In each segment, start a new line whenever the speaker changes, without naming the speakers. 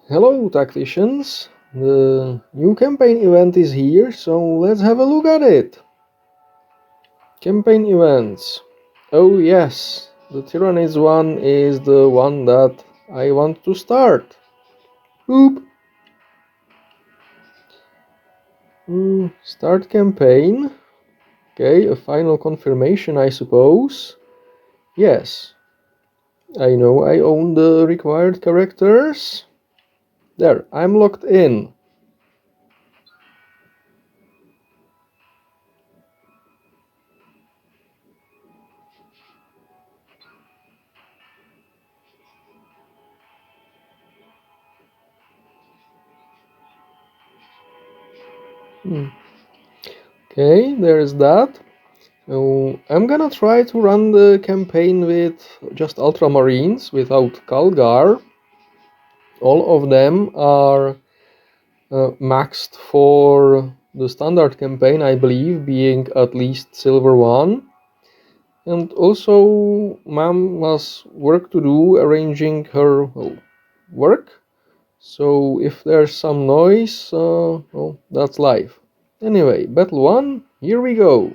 Hello tacticians, the new campaign event is here, so let's have a look at it. Campaign events. Oh yes, the Tyranids one is the one that I want to start. Boop. Start campaign. Okay, a final confirmation I suppose. Yes, I know I own the required characters. There, I'm logged in. Okay, there is that. So I'm gonna try to run the campaign with just Ultramarines without Calgar. All of them are maxed for the standard campaign, I believe, being at least Silver 1. And also, Mom has work to do arranging her work. So if there's some noise, well, that's life. Anyway, Battle 1, here we go.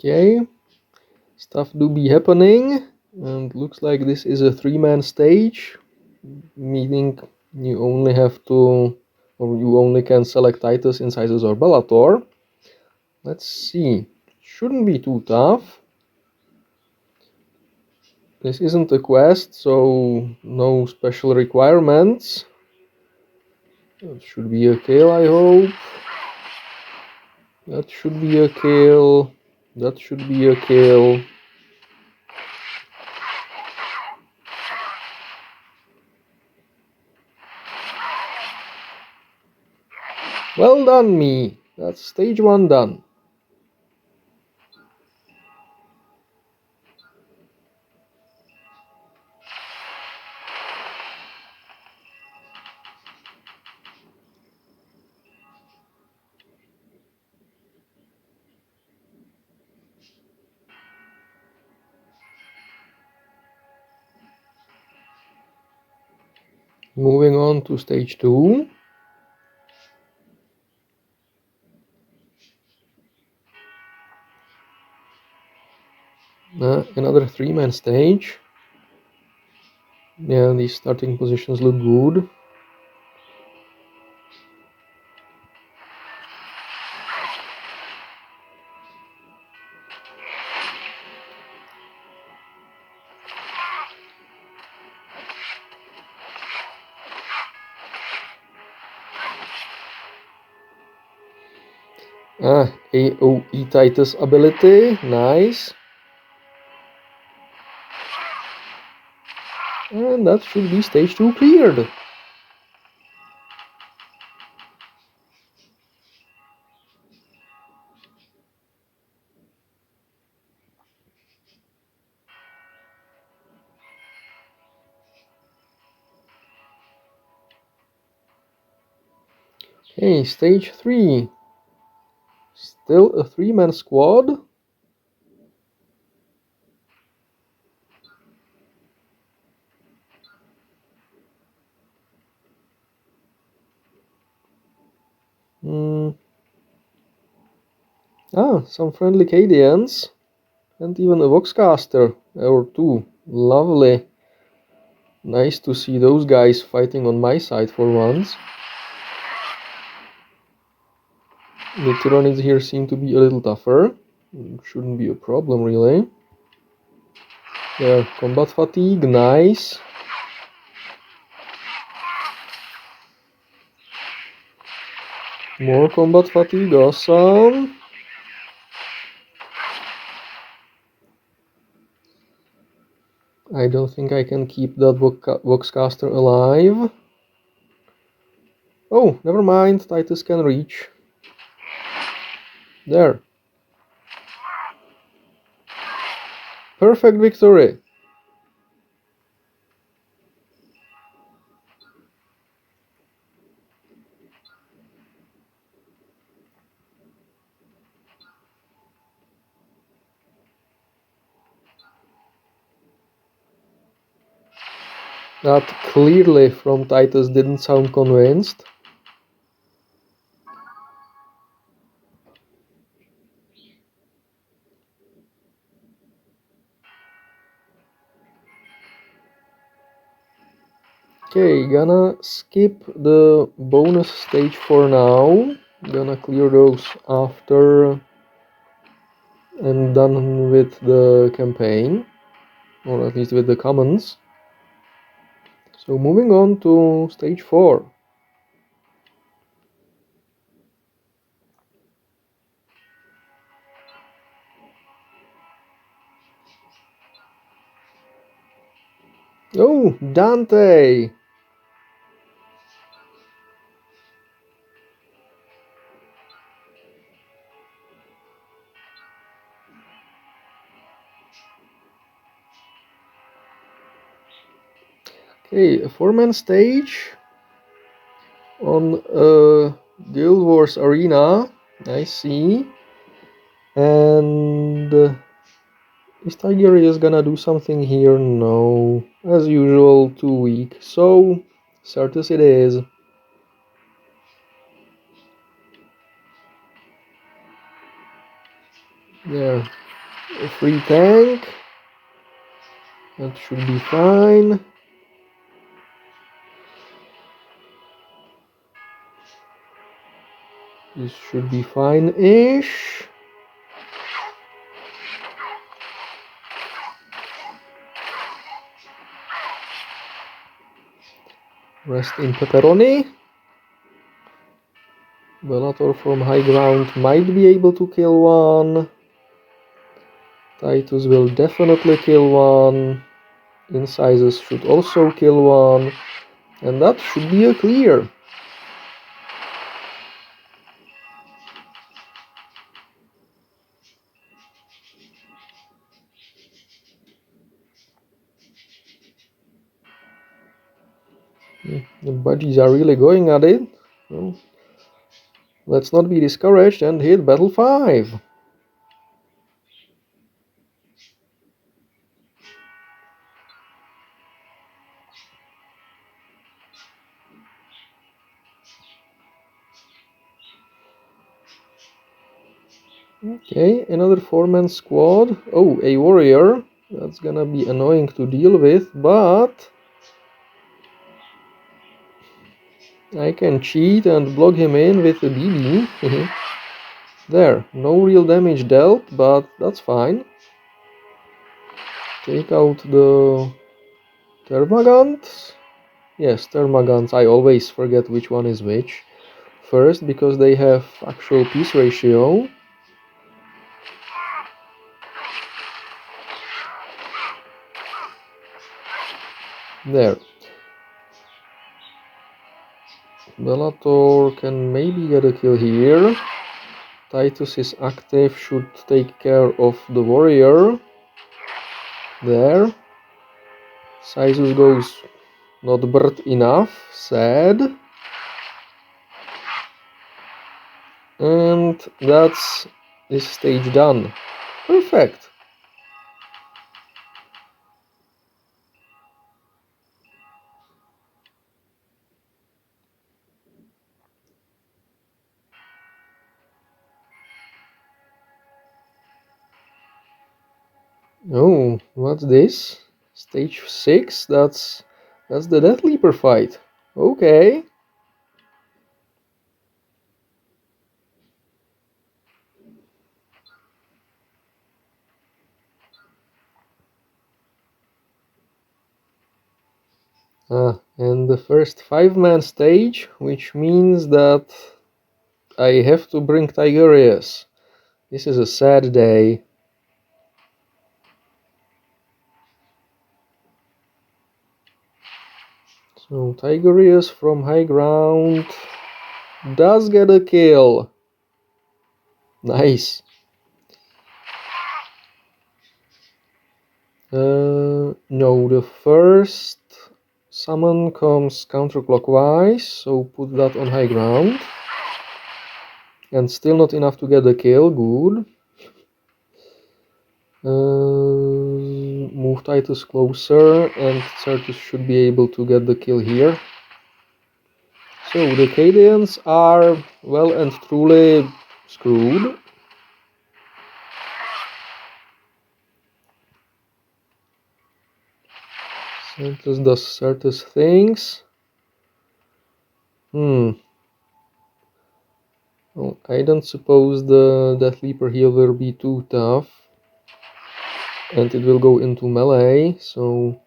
Okay, stuff do be happening, and looks like this is a 3-man stage, meaning you only have to, or you only can select Titus, Incisors, or Bellator. Let's see, shouldn't be too tough. This isn't a quest, so no special requirements. That should be a kill, I hope. That should be a kill. That should be a kill. Well done, me. That's stage 1 done. Moving on to stage 2. Another 3-man stage. Yeah, these starting positions look good. AOE Titus ability, nice. And that should be stage 2 cleared. Okay, stage 3. Still a 3-man squad. Some friendly Cadians. And even a Voxcaster or 2. Lovely. Nice to see those guys fighting on my side for once. The Tyranids here seem to be a little tougher. Shouldn't be a problem, really. There, combat fatigue, nice. More combat fatigue, awesome. I don't think I can keep that Voxcaster alive. Oh, never mind, Titus can reach. There. Perfect victory. That clearly from Titus didn't sound convinced. Okay, gonna skip the bonus stage for now. Gonna clear those after I'm done with the campaign, or at least with the commons. So moving on to stage 4. Oh, Dante! Okay, a 4-man stage on Guild Wars Arena. I see. And is Tigurius gonna do something here? No. As usual, too weak. So, Certus it is. There. A free tank. That should be fine. This should be fine-ish. Rest in pepperoni. Bellator from high ground might be able to kill one. Titus will definitely kill one. Incisors should also kill one. And that should be a clear. The budgies are really going at it. Well, let's not be discouraged and hit battle 5. Okay, another 4-man squad. Oh, a warrior. That's gonna be annoying to deal with, but I can cheat and block him in with a BB. There, no real damage dealt, but that's fine. Take out the Termagants. Yes, Termagants, I always forget which one is which. First, because they have actual piece ratio. There. Bellator can maybe get a kill here. Titus is active, should take care of the warrior. There. Sizus goes not bird enough, sad. And that's this stage done. Perfect. Oh, what's this? Stage 6? That's the Deathleaper fight. Okay. And the first 5-man stage, which means that I have to bring Tigurius. This is a sad day. So Tigurius from high ground does get a kill. Nice. No, the first summon comes counterclockwise, so put that on high ground. And still not enough to get the kill, good. Move Titus closer, and Certus should be able to get the kill here. So the Cadians are well and truly screwed. Certus does Certus things. Well, I don't suppose the Deathleaper here will be too tough. And it will go into melee, so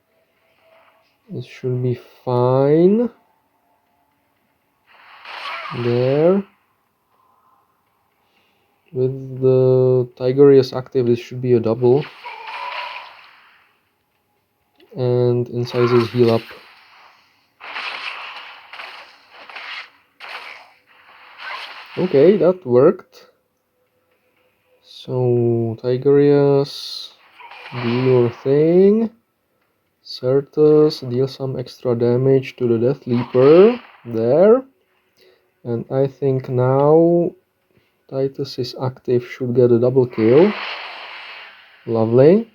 it should be fine. There. With the Tigurius active, this should be a double. And incisors heal up. Okay, that worked. So Tigurius, do your thing. Certus, deal some extra damage to the Deathleaper. There. And I think now Titus is active, should get a double kill. Lovely.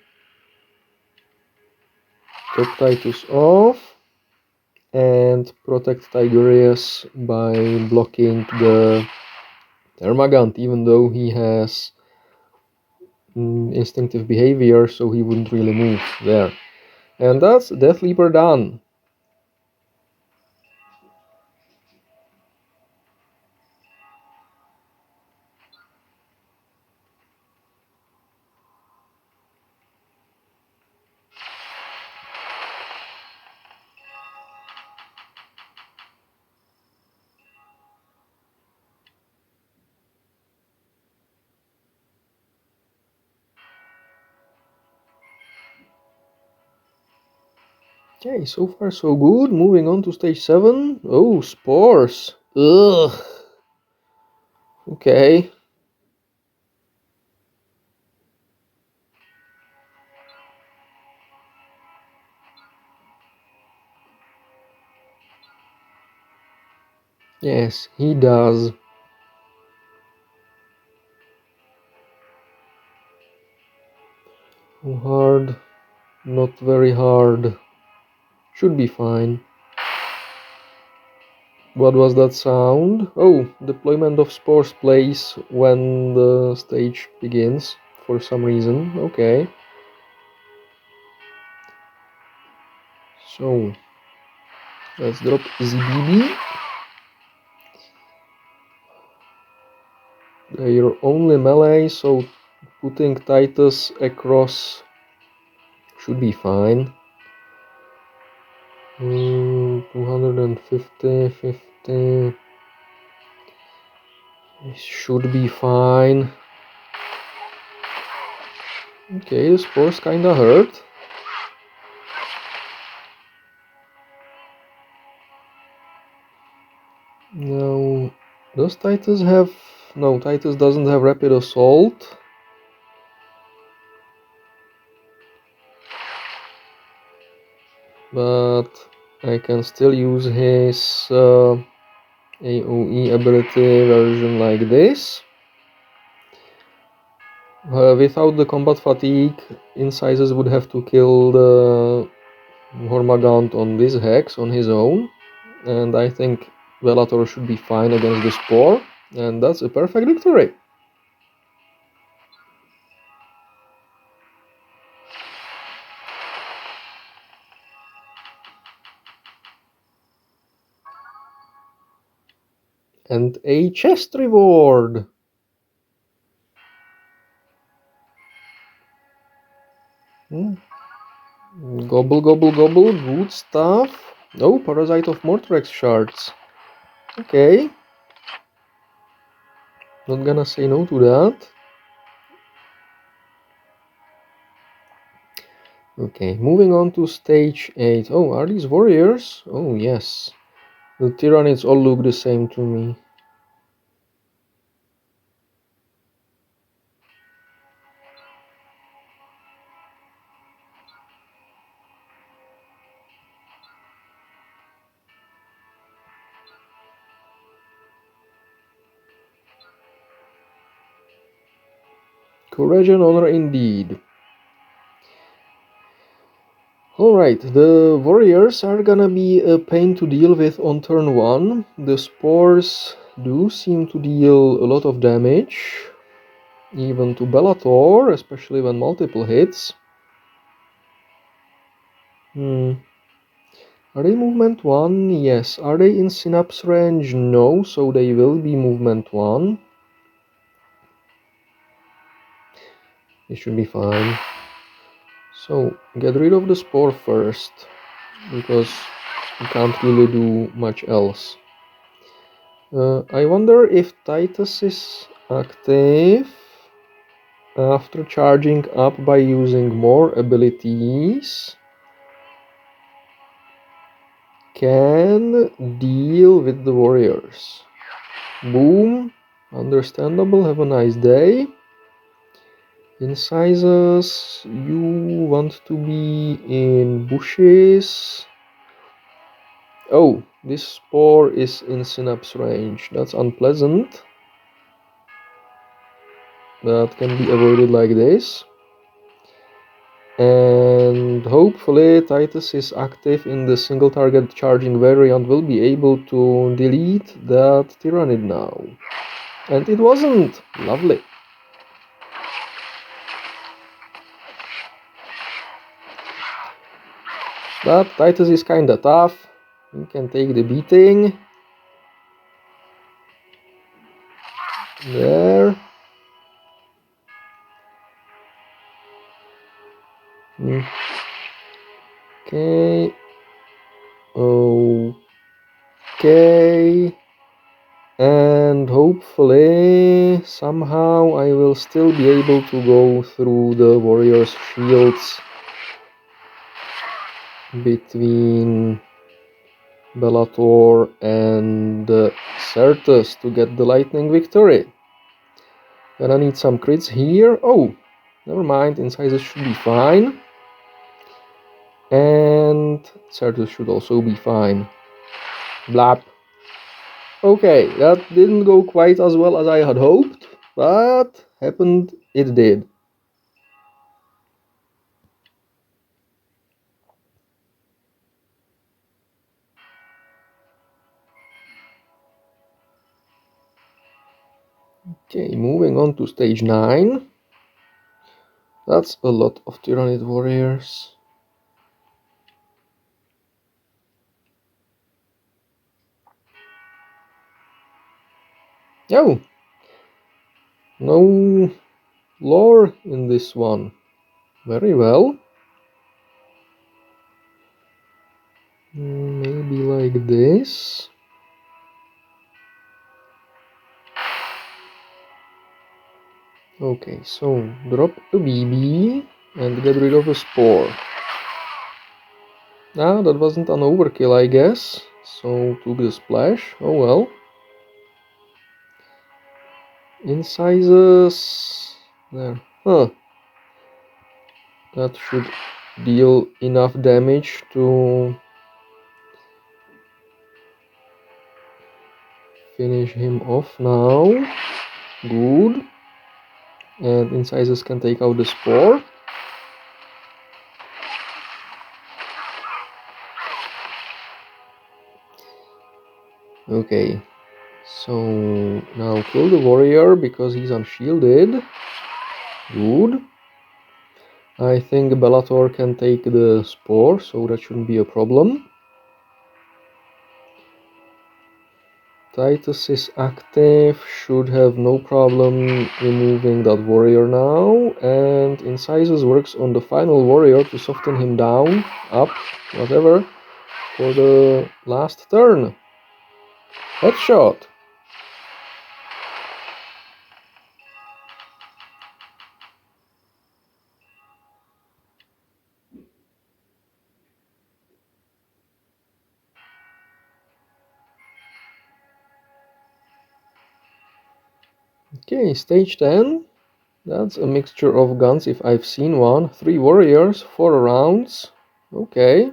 Top Titus off. And protect Tigurius by blocking the Termagant, even though he has instinctive behavior, so he wouldn't really move there. And that's Deathleaper done. Okay, so far so good. Moving on to stage 7. Oh, spores. Ugh. Okay. Yes, he does. Hard. Not very hard. Should be fine. What was that sound? Oh, deployment of spores plays when the stage begins for some reason. Okay. So, let's drop ZBB. They're only melee, so putting Titus across should be fine. 250, 50. Should be fine. Okay, the spores kinda hurt. Now, does Titus have... No, Titus doesn't have rapid assault. But I can still use his AoE ability version like this. Without the combat fatigue, Incisors would have to kill the Hormagaunt on this hex on his own. And I think Velator should be fine against the Spore. And that's a perfect victory. And a chest reward. Gobble, gobble, gobble. Good stuff. Oh, Parasite of Mortrex shards. Okay. Not gonna say no to that. Okay, moving on to stage 8. Oh, are these warriors? Oh, yes. The Tyranids all look the same to me. Courage and honor indeed. Alright, the warriors are gonna be a pain to deal with on turn 1. The spores do seem to deal a lot of damage, even to Bellator, especially when multiple hits. Are they movement 1? Yes. Are they in synapse range? No, so they will be movement 1. They should be fine. So, get rid of the spore first, because you can't really do much else. I wonder if Titus is active after charging up by using more abilities. Can deal with the warriors. Boom. Understandable. Have a nice day. Incisors, you want to be in bushes. Oh, this spore is in synapse range. That's unpleasant. That can be avoided like this. And hopefully Titus is active in the single target charging variant, will be able to delete that Tyranid now. And it wasn't. Lovely. But Titus is kinda tough. He can take the beating. There. Okay. Okay. And hopefully somehow I will still be able to go through the warriors' shields between Bellator and Certus to get the Lightning Victory. Gonna need some crits here. Oh, never mind, incisors should be fine. And Certus should also be fine. Blap. Okay, that didn't go quite as well as I had hoped, but happened it did. Okay, moving on to stage 9. That's a lot of Tyranid warriors. Oh! No lore in this one. Very well. Maybe like this. Okay, so drop a BB and get rid of a spore. Ah, that wasn't an overkill, I guess. So took the splash. Oh well. Incisors. There. Huh. That should deal enough damage to finish him off now. Good. And incisors can take out the spore. Okay, so now kill the warrior because he's unshielded. Good. I think Bellator can take the spore, so that shouldn't be a problem. Titus is active, should have no problem removing that warrior now. And Incisors works on the final warrior to soften him down, up, whatever, for the last turn. Headshot. Okay, stage 10. That's a mixture of guns if I've seen one. 3 warriors, 4 rounds. Okay.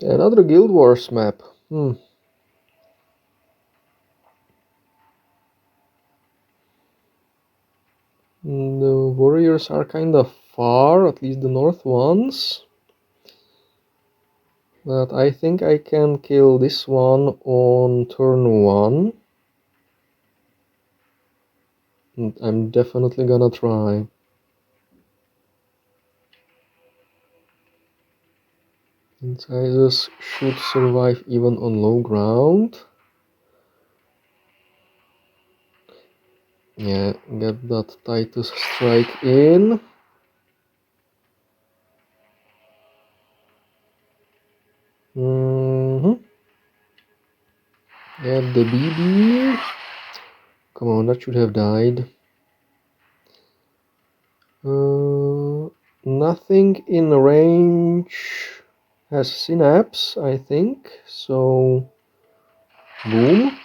Another Guild Wars map. The warriors are kind of far, at least the north ones. But I think I can kill this one on turn 1. And I'm definitely gonna try. Incisors should survive even on low ground. Yeah, get that Titus strike in. Get the BB. Come on, that should have died. Nothing in range has synapse, I think. So, boom.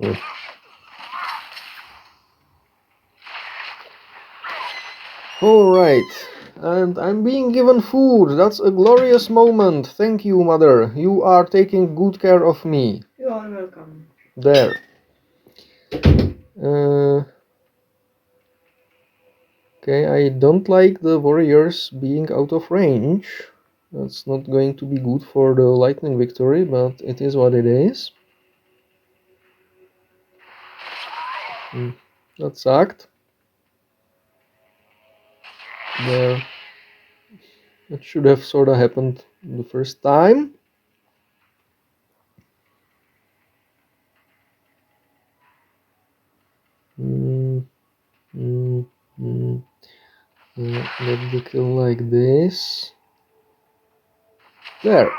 Oh. Alright, and I'm being given food. That's a glorious moment. Thank you, mother. You are taking good care of me.
You are welcome.
There. Okay, I don't like the warriors being out of range. That's not going to be good for the Lightning Victory, but it is what it is. That sucked. There. It should have sorta happened the first time. Get the kill like this. There.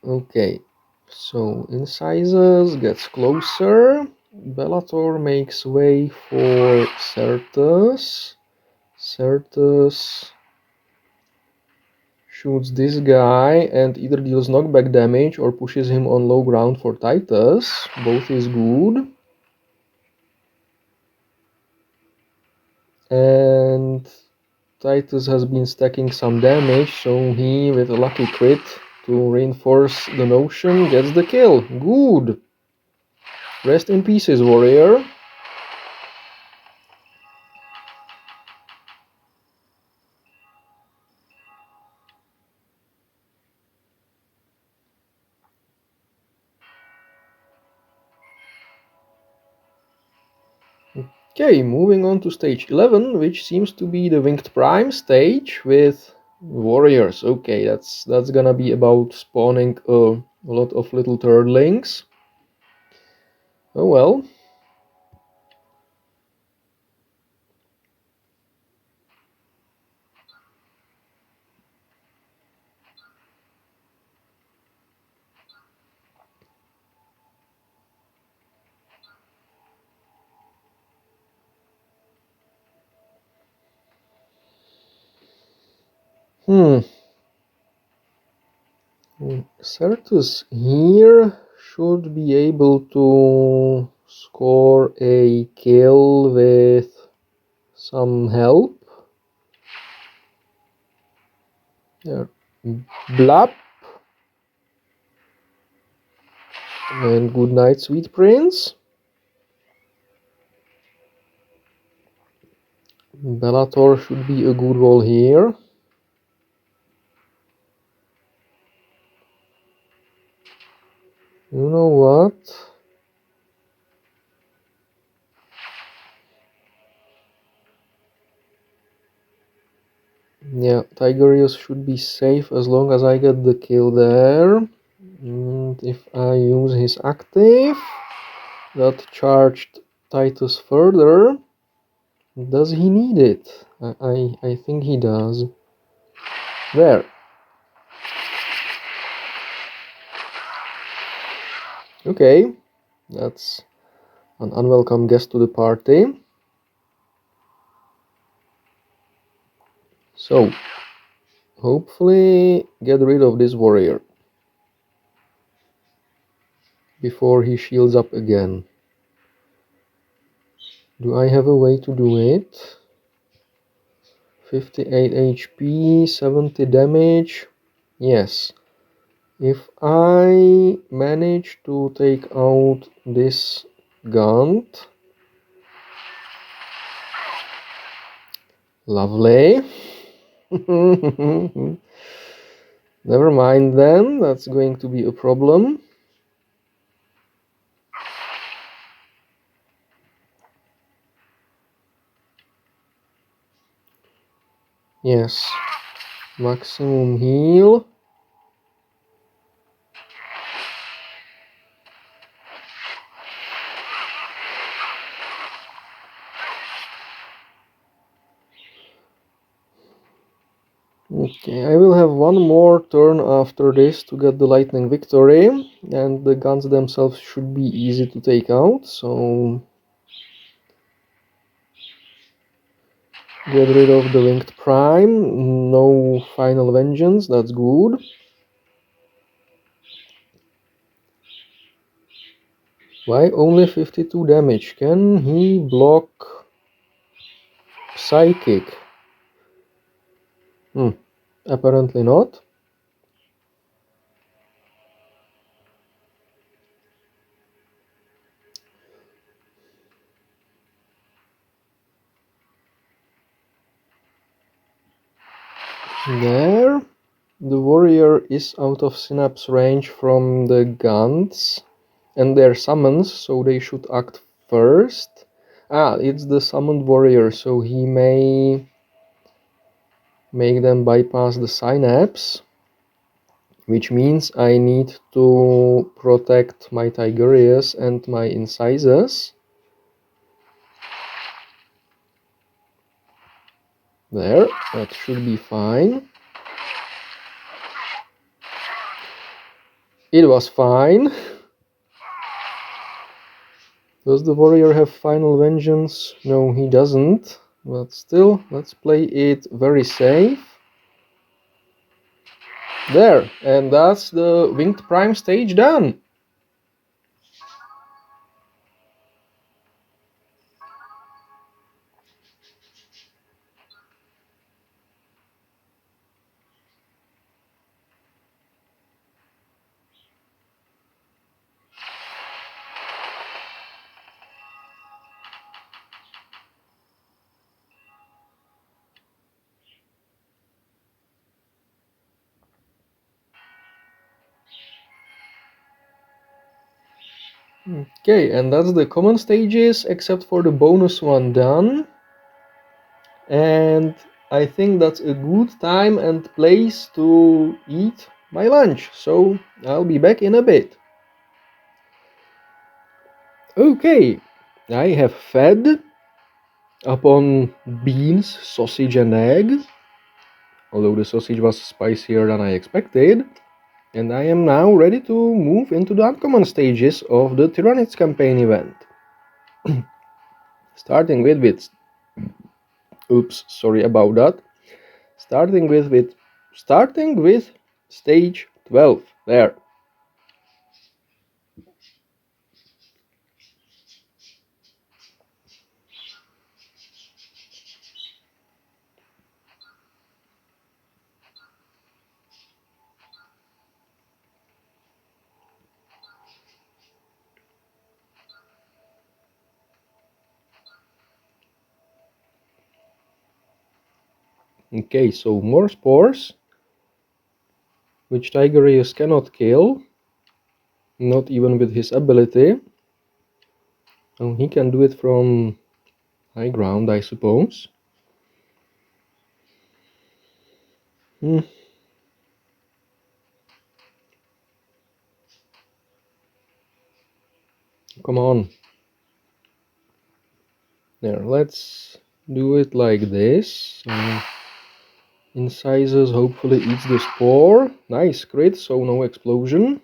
Okay. So Incisors gets closer. Bellator makes way for Certus. Certus shoots this guy and either deals knockback damage or pushes him on low ground for Titus. Both is good. And Titus has been stacking some damage, so he, with a lucky crit to reinforce the notion, gets the kill. Good! Rest in pieces, warrior. Okay, moving on to stage 11, which seems to be the Winged Prime stage with warriors. Okay, that's gonna be about spawning a lot of little turdlings. Oh well. Certus here should be able to score a kill with some help. There. Blap. And good night, sweet prince. Bellator should be a good roll here. You know what? Yeah, Tigurius should be safe as long as I get the kill there. And if I use his active, that charged Titus further. Does he need it? I think he does. There. Okay, that's an unwelcome guest to the party. So, hopefully get rid of this warrior before he shields up again. Do I have a way to do it? 58 HP, 70 damage. Yes. If I manage to take out this Gaunt. Lovely. Never mind then, that's going to be a problem. Yes. Maximum heal. Okay, I will have one more turn after this to get the Lightning Victory, and the guns themselves should be easy to take out, so get rid of the Winged Prime, no Final Vengeance, that's good. Why only 52 damage? Can he block Psychic? Apparently not. There. The warrior is out of synapse range from the guns and their summons, so they should act first. Ah, it's the summoned warrior, so he may make them bypass the synapse, which means I need to protect my Tigurius and my incisors. There, that should be fine. It was fine. Does the warrior have final vengeance? No, he doesn't. But still, let's play it very safe. There, and that's the Winged Prime stage done. Okay, and that's the common stages except for the bonus one done. And I think that's a good time and place to eat my lunch, so I'll be back in a bit. Okay, I have fed upon beans, sausage and egg, although the sausage was spicier than I expected. And I am now ready to move into the uncommon stages of the Tyranids Campaign Event. Starting with oops, sorry about that. Starting with stage 12. There. Okay, so more spores, which Tigurius cannot kill, not even with his ability. And he can do it from high ground, I suppose. Come on. There, let's do it like this. Incisors hopefully eats the spore. Nice, crit, so no explosion.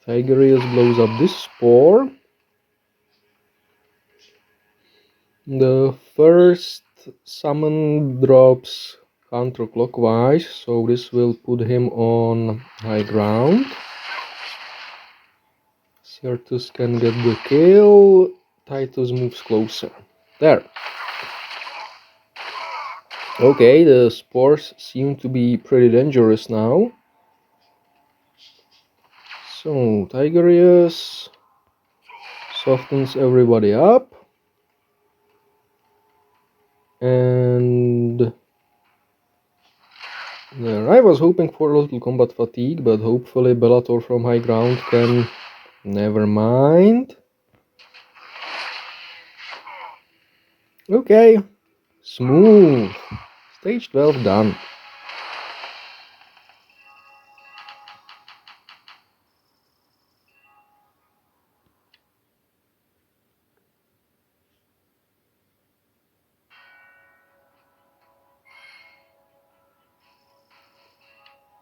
Tigurius blows up this spore. The first summon drops counterclockwise, so this will put him on high ground. Certus can get the kill. Titus moves closer. There. Okay, the spores seem to be pretty dangerous now. So, Tigurius softens everybody up. And there, I was hoping for a little combat fatigue, but hopefully Bellator from high ground can... Never mind. Okay, smooth. Stage 12 done.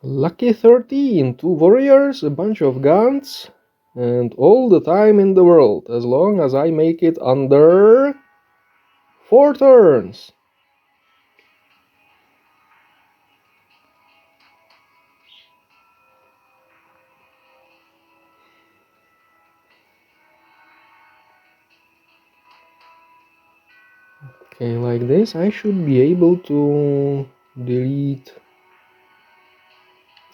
Lucky 13, 2 warriors, a bunch of guns, and all the time in the world, as long as I make it under 4 turns. Okay, like this, I should be able to delete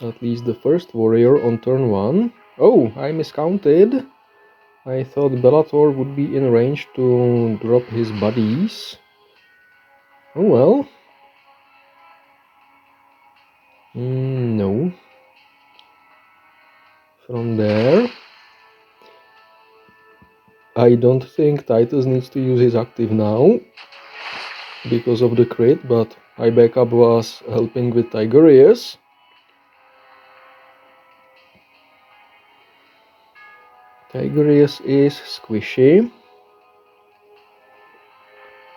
at least the first warrior on turn 1. Oh, I miscounted. I thought Bellator would be in range to drop his buddies. Oh well. No. From there, I don't think Titus needs to use his active now because of the crit, but high backup was helping with Tigurius. Tigurius is squishy,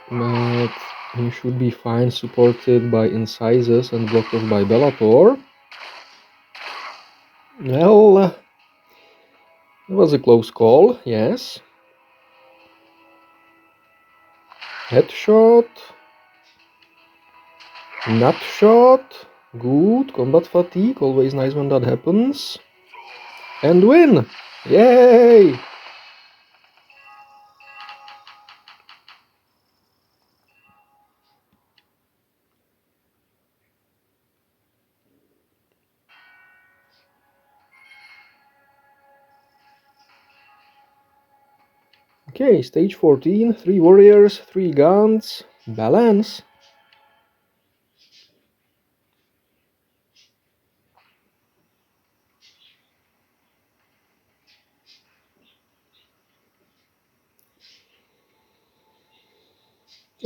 but he should be fine, supported by Incisors and blocked off by Bellator. Well, it was a close call, yes. Headshot. Nut shot. Good. Combat fatigue. Always nice when that happens. And win! Yay! Okay, stage 14. 3 warriors, 3 guns. Balance.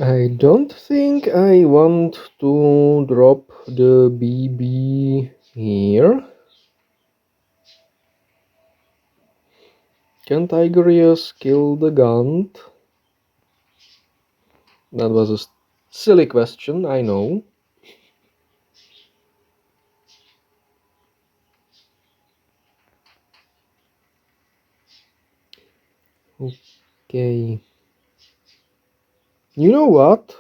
I don't think I want to drop the BB here. Can Tigurius kill the Gaunt? That was a silly question, I know. Okay. You know what?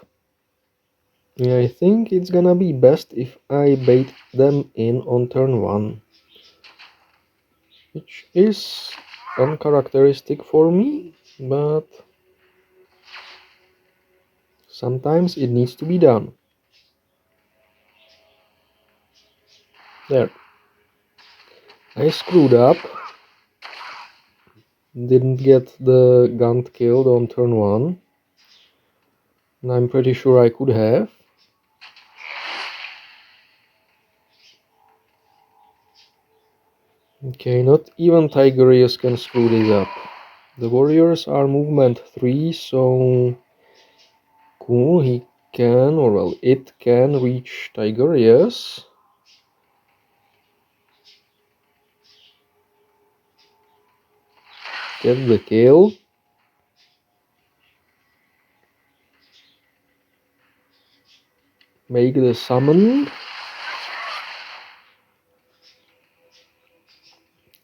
I think it's gonna be best if I bait them in on turn 1. Which is uncharacteristic for me, but sometimes it needs to be done. There. I screwed up. Didn't get the Gaunt killed on turn 1. And I'm pretty sure I could have. Okay, not even Tigurius can screw this up. The warriors are movement 3, so cool, he can, or well, it can reach Tigurius. Get the kill. Make the summon.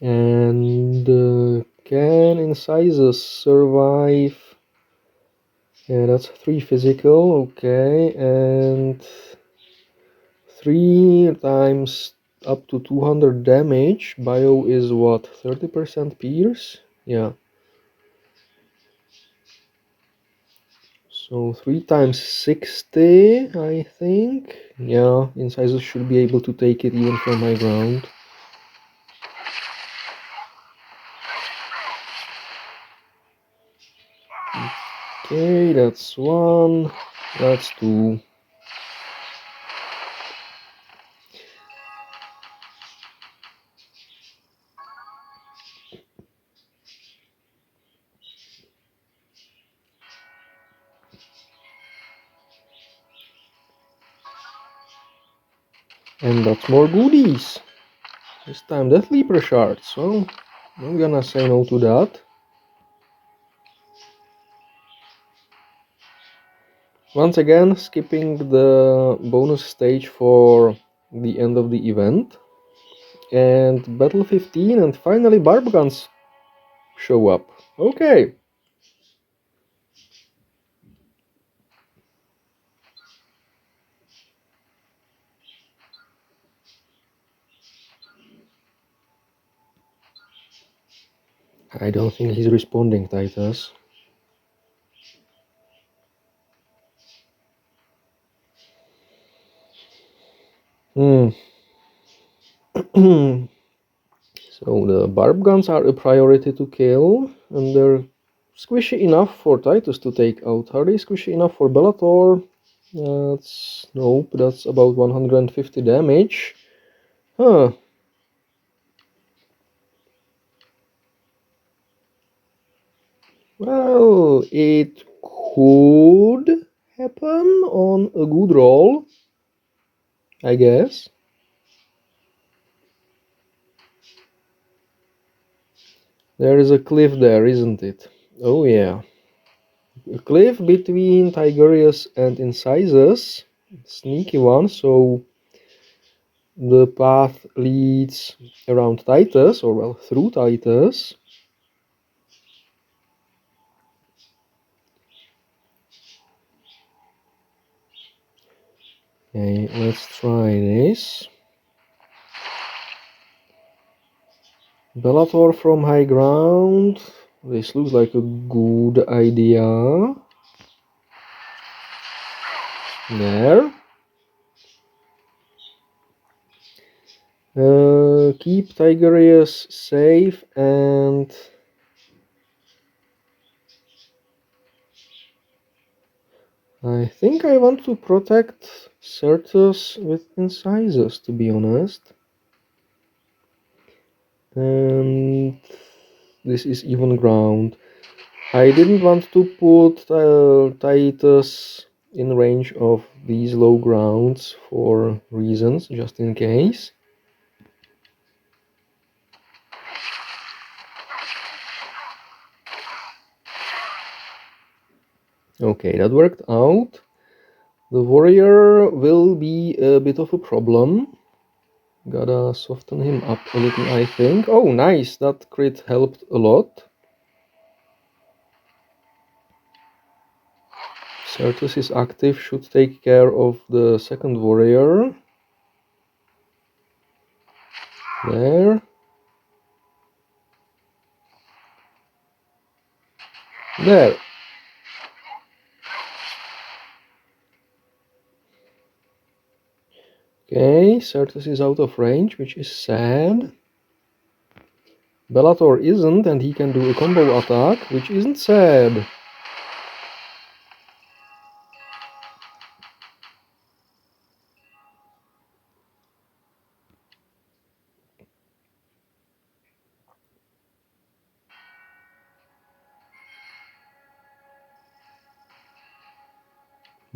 And can Incisors survive? Yeah, that's 3 physical, okay, and 3 times up to 200 damage. Bio is what, 30% pierce? Yeah. So 3 times 60, I think. Yeah, Incisors should be able to take it even from high ground. Okay, that's 1, that's 2. And that's more goodies. This time Deathleaper shards, so I'm gonna say no to that. Once again, skipping the bonus stage for the end of the event. And battle 15, and finally barb guns show up. Okay. I don't think he's responding, Titus. So the barb guns are a priority to kill, and they're squishy enough for Titus to take out. Are they squishy enough for Bellator? Nope, that's about 150 damage. Huh. Well, it could happen on a good roll, I guess. There is a cliff there, isn't it? Oh yeah. A cliff between Tigurius and Incisors. Sneaky one, so the path leads around Titus, or well, through Titus. Okay, let's try this. Bellator from high ground. This looks like a good idea. There. Keep Tigurius safe, and I think I want to protect Certus with Incisors, to be honest. And this is even ground. I didn't want to put Titus in range of these low grounds for reasons, just in case. Okay, that worked out. The warrior will be a bit of a problem. Gotta soften him up a little, I think. Oh, nice! That crit helped a lot. Certus is active, should take care of the second warrior. There. There. Okay, Certus is out of range, which is sad. Bellator isn't, and he can do a combo attack, which isn't sad.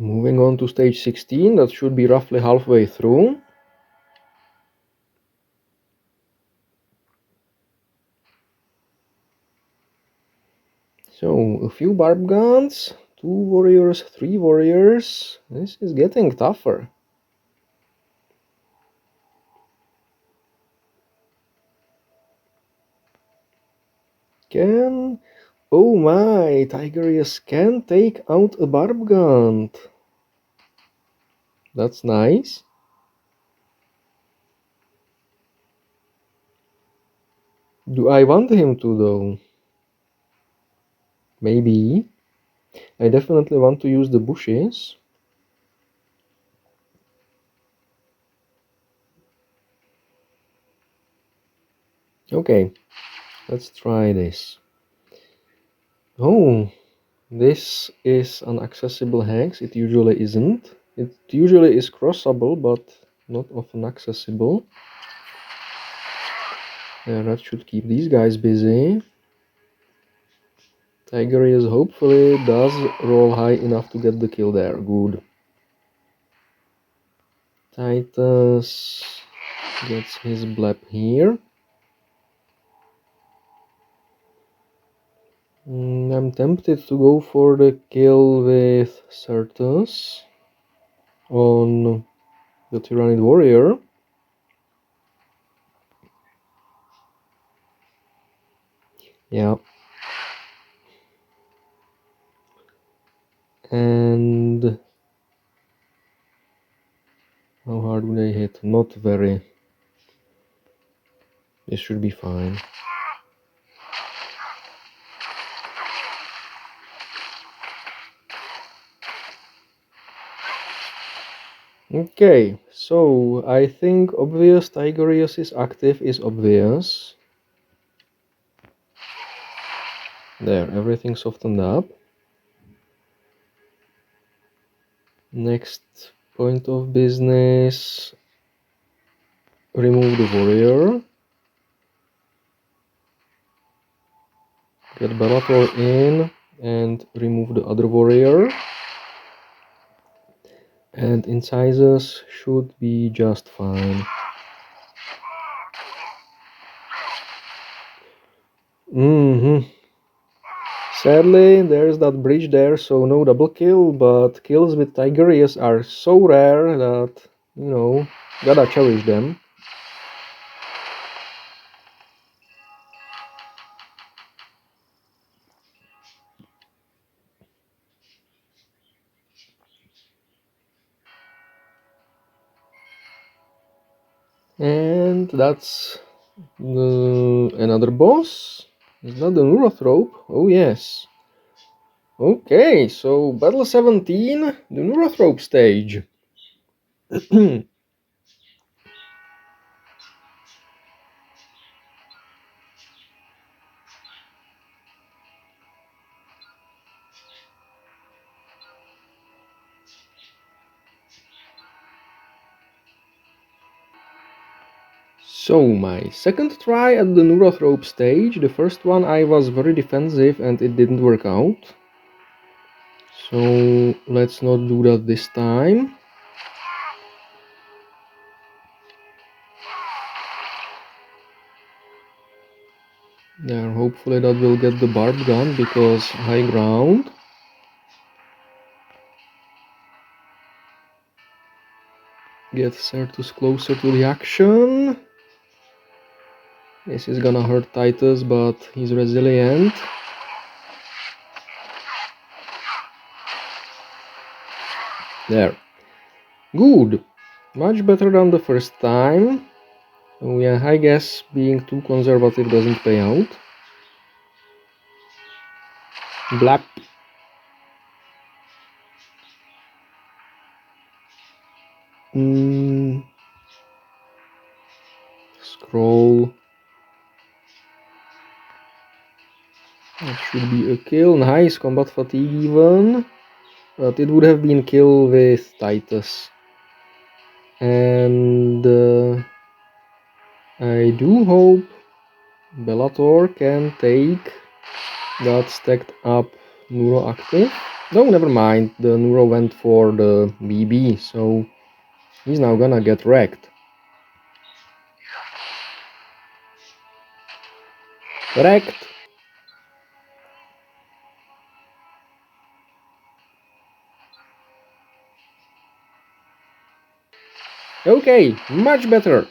Moving on to stage 16, that should be roughly halfway through. So, a few barb guns, 2 warriors, 3 warriors. This is getting tougher. Oh my, Tigurius can take out a barb gun. That's nice. Do I want him to though? Maybe. I definitely want to use the bushes. Okay, let's try this. Oh, this is an accessible hex. It usually isn't. It usually is crossable, but not often accessible. Yeah, that should keep these guys busy. Tigurius hopefully does roll high enough to get the kill there. Good. Titus gets his blep here. I'm tempted to go for the kill with Certus on the Tyrannid warrior. Yeah. And how hard would I hit? Not very. This should be fine. Okay, so I think obvious Tigurius is active is obvious. There, everything softened up. Next point of business, remove the warrior. Get Bellator in and remove the other warrior. And incisors should be just fine. Sadly, there's that bridge there, so no double kill, but kills with Tigurius are so rare that, you know, gotta cherish them. And that's another boss. Is that the Neurothrope? Oh yes. Okay, so battle 17, the Neurothrope stage. So my second try at the Neurothrope stage. The first one I was very defensive and it didn't work out. So let's not do that this time. There, hopefully that will get the barb gun because high ground. Get Certus closer to the action. This is gonna hurt Titus, but he's resilient. There. Good. Much better than the first time. So yeah, I guess being too conservative doesn't pay out. Blap. Scroll. That should be a kill. Nice combat fatigue even. But it would have been kill with Titus. And I do hope Bellator can take that stacked up Neuro active. No, never mind. The Neuro went for the BB, so he's now gonna get wrecked. Wrecked! Okay, much better.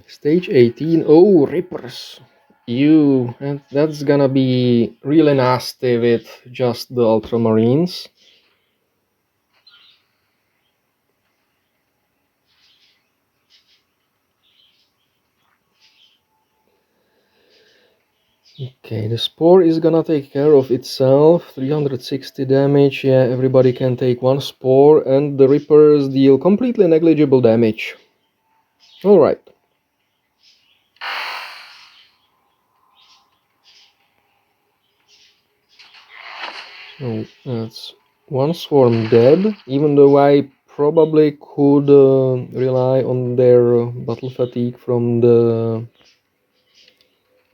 Stage 18. Oh, Rippers. And that's gonna be really nasty with just the Ultramarines. Okay, the Spore is gonna take care of itself. 360 damage, yeah, everybody can take one Spore, and the Rippers deal completely negligible damage. Alright. So that's one Swarm dead, even though I probably could rely on their battle fatigue from the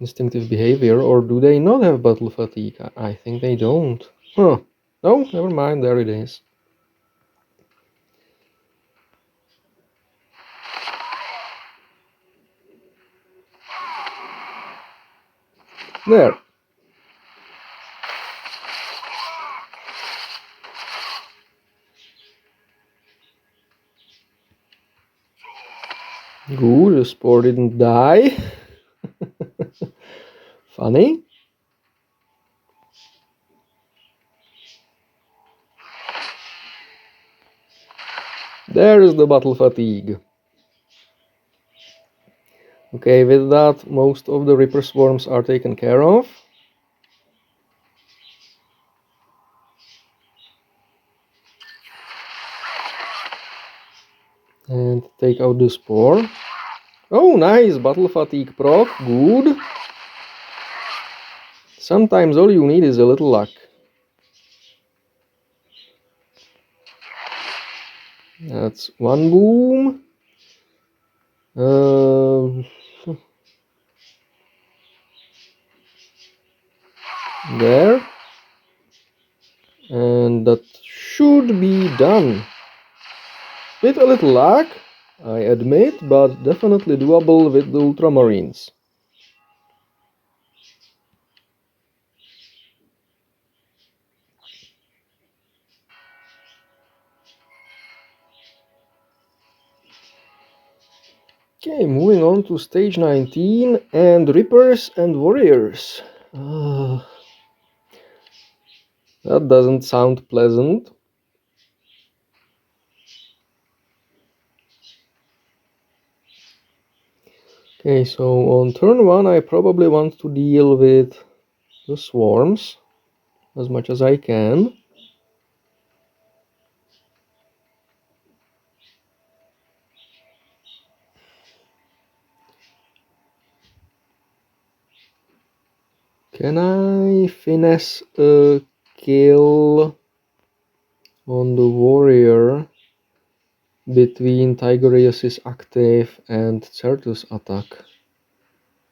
instinctive behavior, or do they not have battle fatigue? I think they don't. Huh. No, never mind, there it is. There. Good, the Spore didn't die. Funny. There's the battle fatigue. Okay, with that, most of the Ripper Swarms are taken care of. And take out the Spore. Oh, nice! Battle fatigue proc. Good. Sometimes all you need is a little luck. That's one boom. There. And that should be done. With a little luck, I admit, but definitely doable with the Ultramarines. Okay, moving on to stage 19 and Rippers and Warriors. That doesn't sound pleasant. Okay, so on turn 1 I probably want to deal with the swarms as much as I can. Can I finesse a kill on the warrior between Tigurius' active and Certus attack?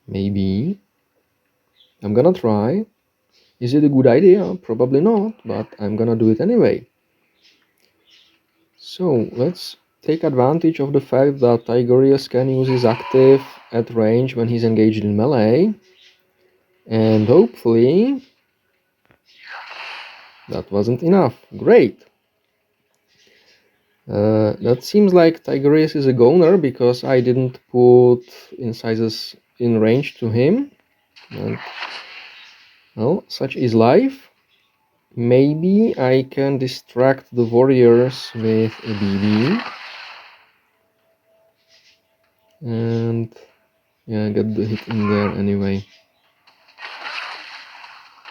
Maybe. I'm gonna try. Is it a good idea? Probably not, but I'm gonna do it anyway. So let's take advantage of the fact that Tigurius can use his active at range when he's engaged in melee. And hopefully that wasn't enough. Great! That seems like Tigurius is a goner because I didn't put incisors in range to him. And, well, such is life. Maybe I can distract the warriors with a BB. And yeah, get the hit in there anyway.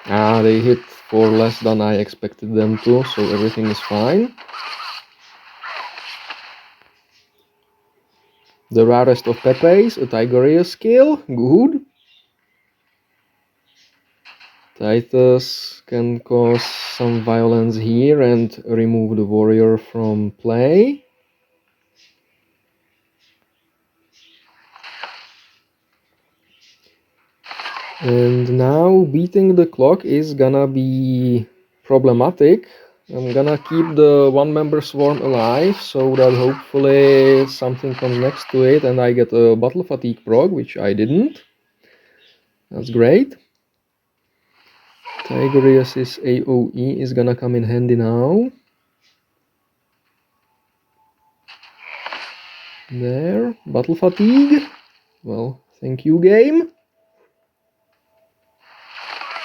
Ah, they hit for less than I expected them to, so everything is fine. The rarest of Pepes, a Tigurius skill, good. Titus can cause some violence here and remove the warrior from play. And now beating the clock is gonna be problematic. I'm gonna keep the one-member swarm alive so that hopefully something comes next to it and I get a battle fatigue prog, which I didn't. That's great. Tigurius' AoE is gonna come in handy now. There, battle fatigue. Well, thank you, game.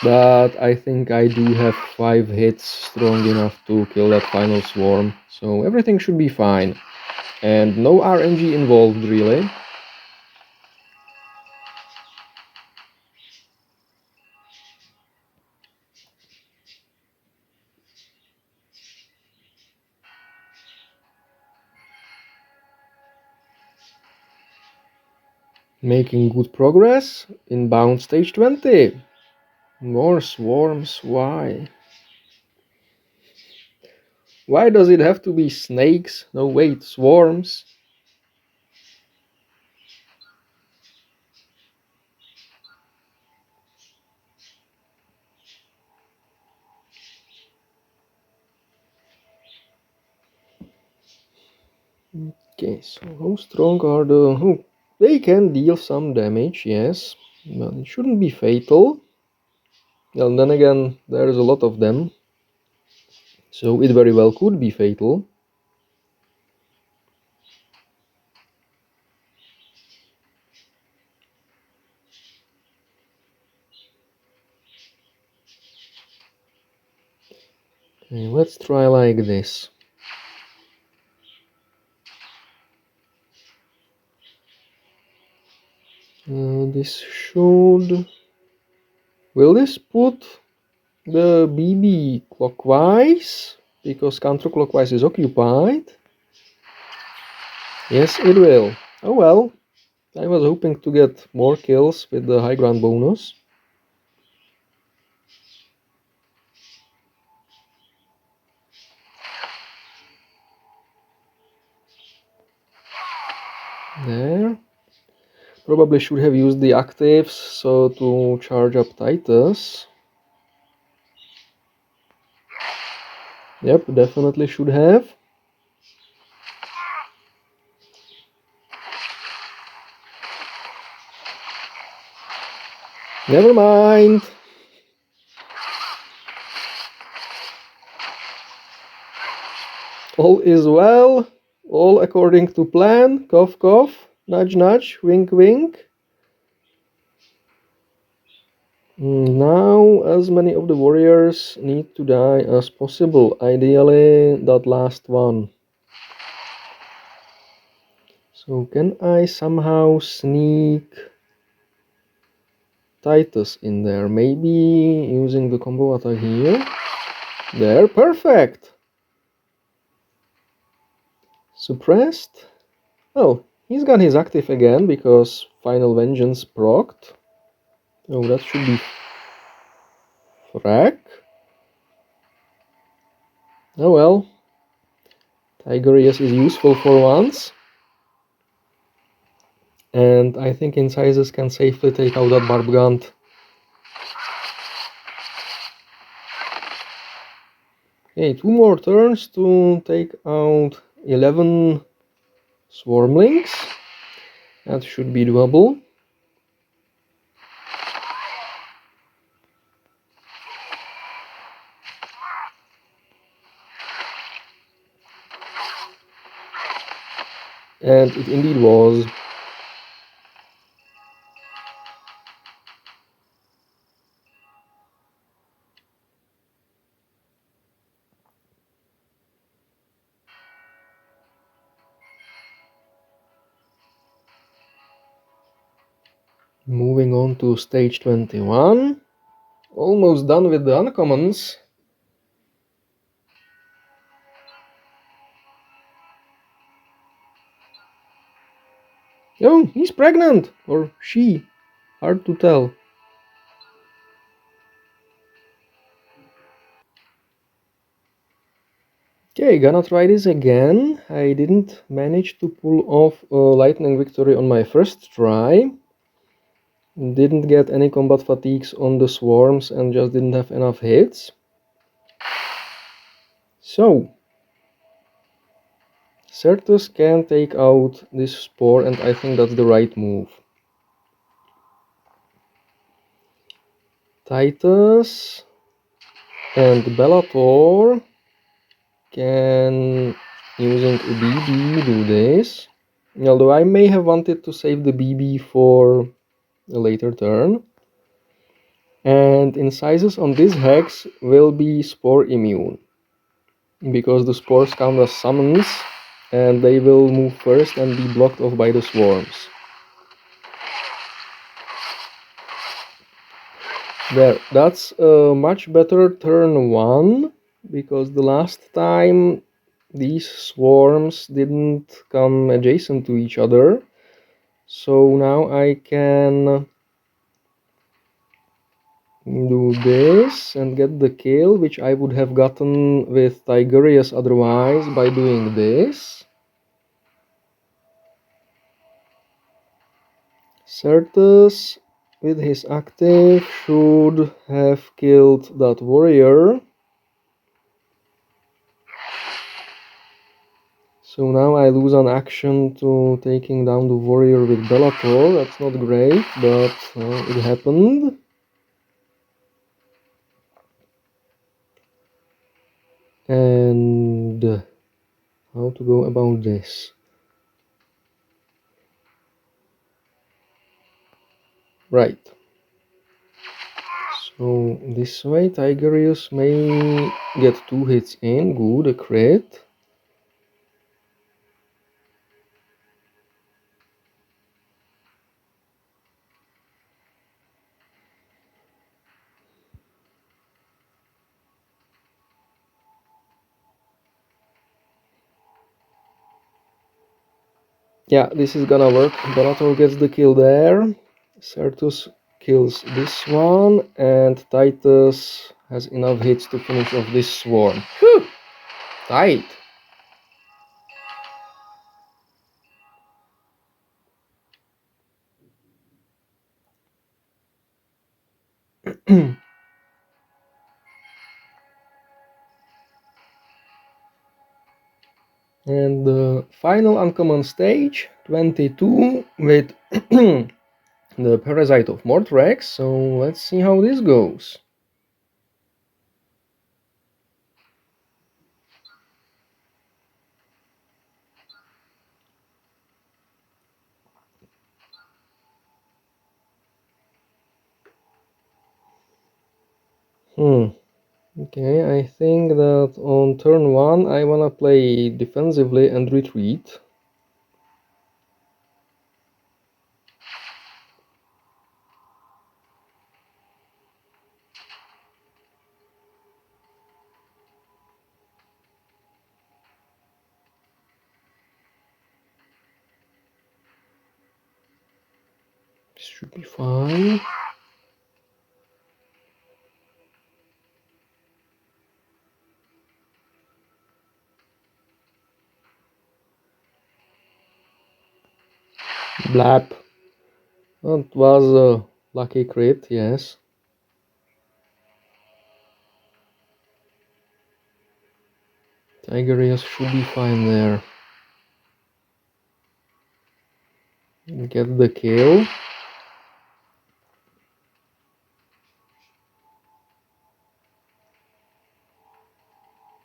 But I think I do have 5 hits strong enough to kill that final swarm, so everything should be fine. And no RNG involved, really. Making good progress. Inbound stage 20. More swarms, why? Why does it have to be snakes? No, wait, swarms. Okay, so how strong are the... Oh, they can deal some damage, yes, but it shouldn't be fatal. And then again, there's a lot of them, so it very well could be fatal. Okay, let's try like this. This should... Will this put the BB clockwise? Because counterclockwise is occupied. Yes, it will. Oh well. I was hoping to get more kills with the high ground bonus. There. Probably should have used the actives so to charge up Titus. Yep, definitely should have. Never mind. All is well. All according to plan. Cough, cough. Nudge, nudge. Wink, wink. Now, as many of the warriors need to die as possible. Ideally, that last one. So, can I somehow sneak Titus in there? Maybe using the combo attack here. There, perfect! Suppressed? Oh, he's got his active again because Final Vengeance procced. Oh, that should be frack. Oh well. Tigurius is useful for once. And I think Incisors can safely take out that Barbgant. Okay, 2 more turns to take out 11 Swarmlings. That should be doable. And it indeed was. Moving on to stage 21. Almost done with the uncommons. Oh, he's pregnant! Or she. Hard to tell. Okay, gonna try this again. I didn't manage to pull off a Lightning Victory on my first try. Didn't get any combat fatigues on the swarms and just didn't have enough hits. So Certus can take out this spore, and I think that's the right move. Titus and Bellator can, using a BB, do this. Although I may have wanted to save the BB for a later turn. And incisors on this hex will be spore immune, because the spores count as summons and they will move first and be blocked off by the swarms. There, that's a much better turn 1, because the last time these swarms didn't come adjacent to each other. So now I can do this and get the kill, which I would have gotten with Tigurius otherwise by doing this. Certus with his active should have killed that warrior. So now I lose an action to taking down the warrior with Bellator. That's not great, but it happened. And how to go about this? Right. So this way Tigurius may get 2 hits in. Good, a crit. Yeah, this is gonna work. Bellator gets the kill there. Certus kills this one, and Titus has enough hits to finish off this swarm. Whew! Tight! And the final uncommon stage, 22, with the Parasite of Mortrex. So let's see how this goes. Okay, I think that on turn 1 I wanna play defensively and retreat. This should be fine. Blap. That was a lucky crit, yes. Tigurius should be fine there. Get the kill.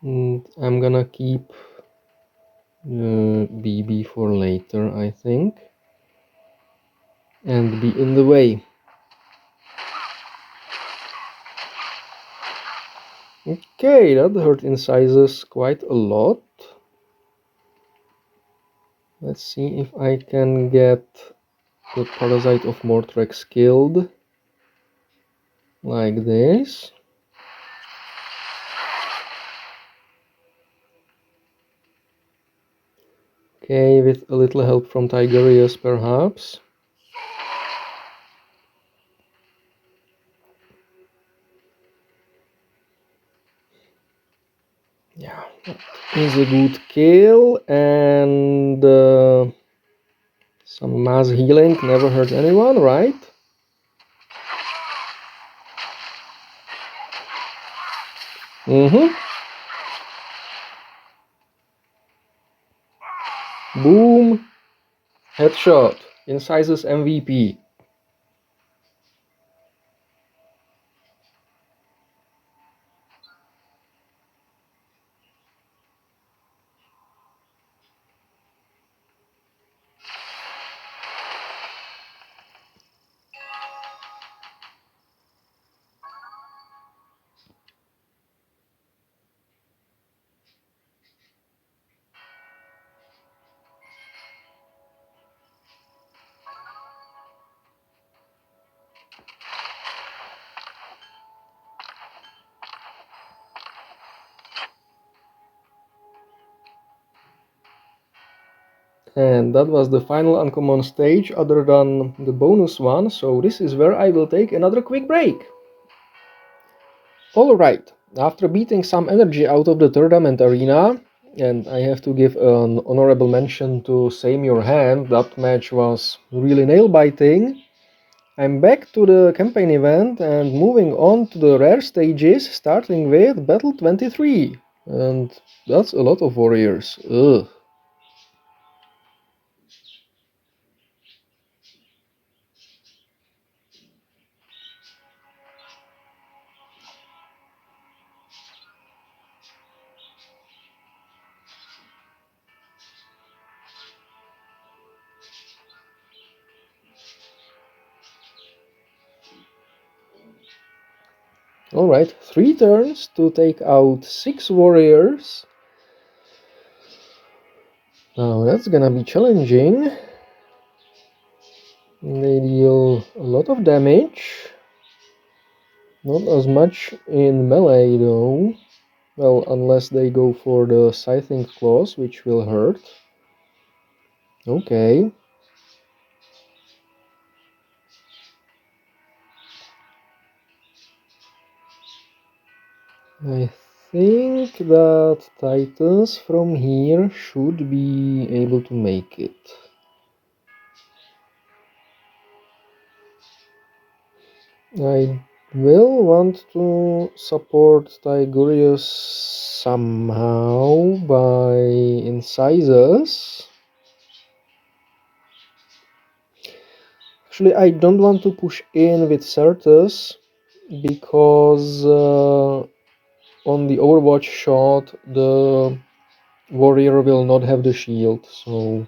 And I'm gonna keep the BB for later, I think. And be in the way. Okay, that hurt incisors quite a lot. Let's see if I can get the Parasite of Mortrex killed. Like this. Okay, with a little help from Tigurius perhaps. Yeah, that is a good kill, and some mass healing never hurt anyone, right? Boom! Headshot. Incises MVP. And that was the final uncommon stage other than the bonus one, so this is where I will take another quick break. Alright, after beating some energy out of the tournament arena, and I have to give an honorable mention to Same Your Hand, that match was really nail-biting. I'm back to the campaign event and moving on to the rare stages, starting with Battle 23. And that's a lot of warriors. Ugh. Alright, 3 turns to take out 6 warriors. Now that's gonna be challenging. They deal a lot of damage. Not as much in melee though. Well, unless they go for the Scything Claws, which will hurt. Okay. I think that Titans from here should be able to make it. I will want to support Tigurius somehow by incisors. Actually, I don't want to push in with Certus because on the Overwatch shot the warrior will not have the shield, so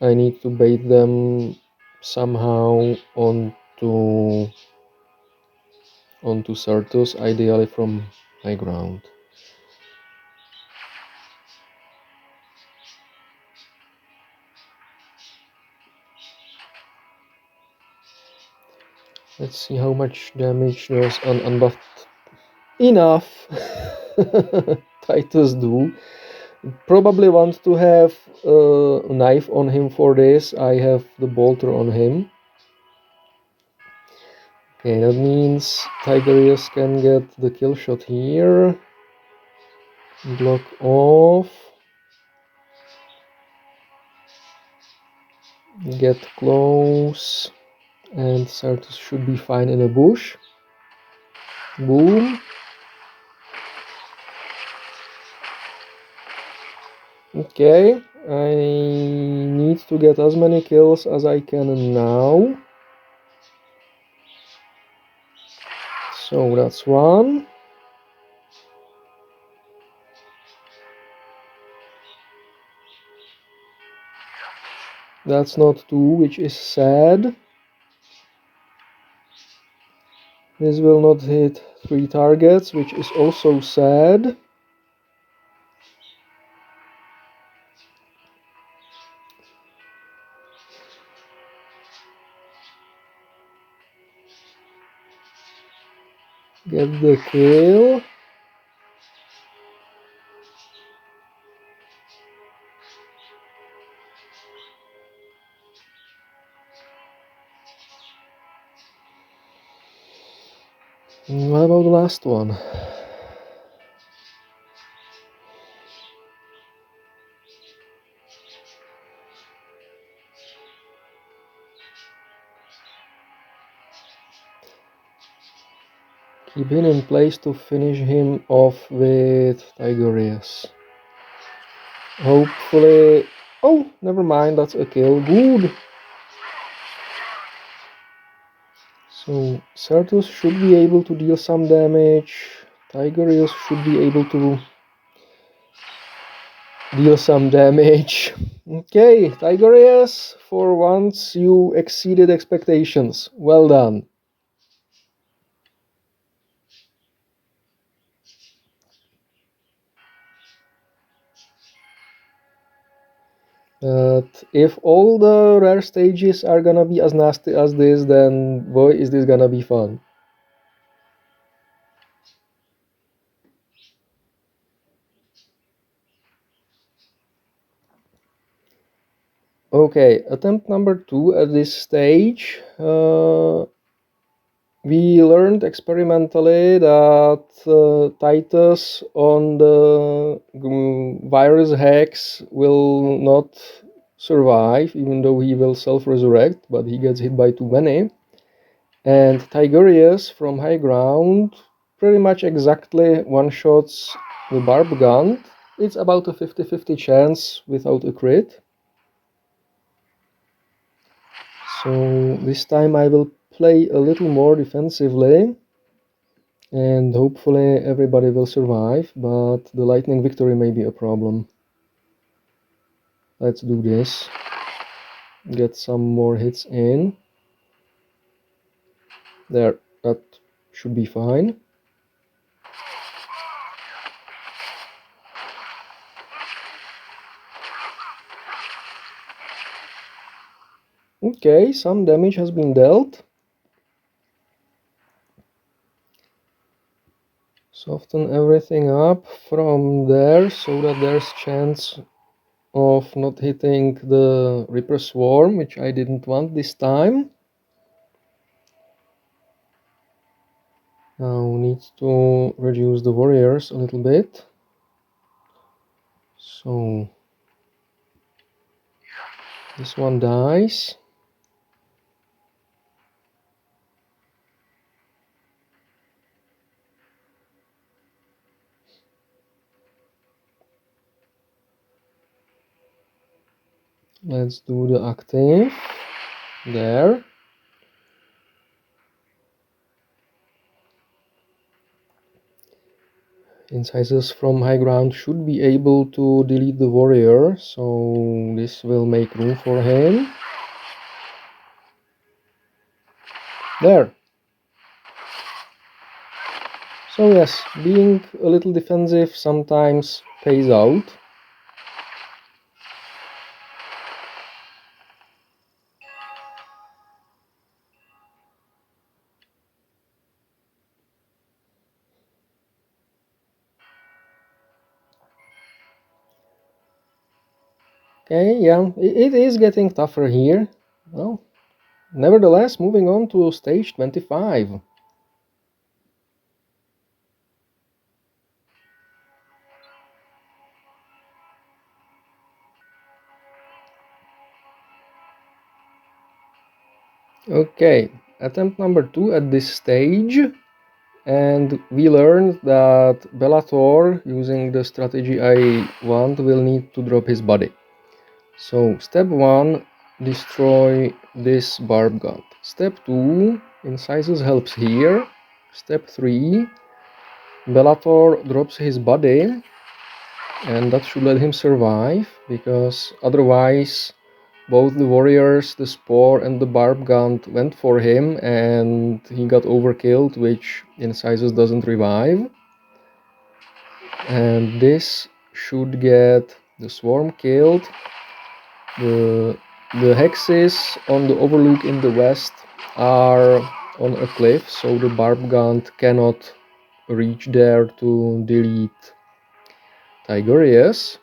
I need to bait them somehow onto Certus, ideally from high ground. Let's see how much damage those unbuffed enough Titus do. Probably want to have a knife on him for this. I have the bolter on him. Okay, that means Tigurius can get the kill shot here. Block off. Get close. And Certus should be fine in a bush. Boom. Okay, I need to get as many kills as I can now. So that's one. That's not two, which is sad. This will not hit 3 targets, which is also sad. Get the kill. What about the last one? Keep him in place to finish him off with Tigurius. Hopefully... Oh, never mind, that's a kill. Good. So Certus should be able to deal some damage. Tigurius should be able to deal some damage. Okay, Tigurius, for once you exceeded expectations. Well done. But if all the rare stages are gonna be as nasty as this, then boy, is this gonna be fun. Okay, attempt number 2 at this stage. We learned experimentally that Titus on the virus hex will not survive, even though he will self-resurrect, but he gets hit by too many. And Tigurius from high ground pretty much exactly one-shots the barb gun. It's about a 50-50 chance without a crit. So this time I will play a little more defensively, and hopefully everybody will survive, but the Lightning Victory may be a problem. Let's do this. Get some more hits in. There, that should be fine. Okay, some damage has been dealt. Soften everything up from there so that there's chance of not hitting the Reaper Swarm, which I didn't want this time. Now need to reduce the warriors a little bit. So this one dies. Let's do the active. There. Incisors from high ground should be able to delete the warrior, so this will make room for him. There. So yes, being a little defensive sometimes pays out. Okay, yeah, it is getting tougher here. Well, nevertheless, moving on to stage 25. Okay, attempt number 2 at this stage. And we learned that Bellator, using the strategy I want, will need to drop his body. So step 1, destroy this barb gun. Step 2, Incisors helps here. Step 3, Bellator drops his body, and that should let him survive, because otherwise both the warriors, the spore and the barb gun went for him and he got overkilled, which Incisors doesn't revive. And this should get the swarm killed. The hexes on the overlook in the west are on a cliff, so the barb gun cannot reach there to delete Tigurius.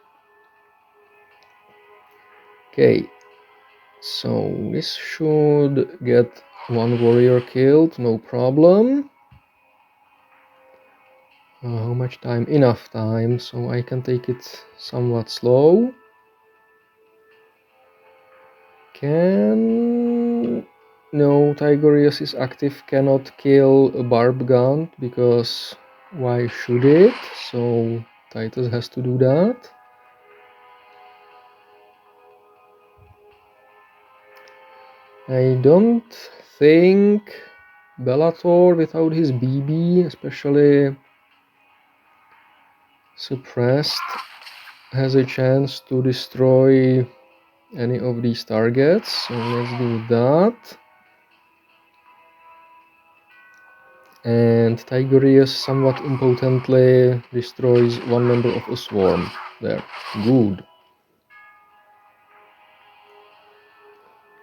Okay, so this should get one warrior killed, no problem. How much time? Enough time, so I can take it somewhat slow. No, Tigurius is active, cannot kill a barb gun, because why should it? So Titus has to do that. I don't think Bellator without his BB, especially suppressed, has a chance to destroy any of these targets. So let's do that. And Tigurius somewhat impotently destroys one member of a swarm. There, good.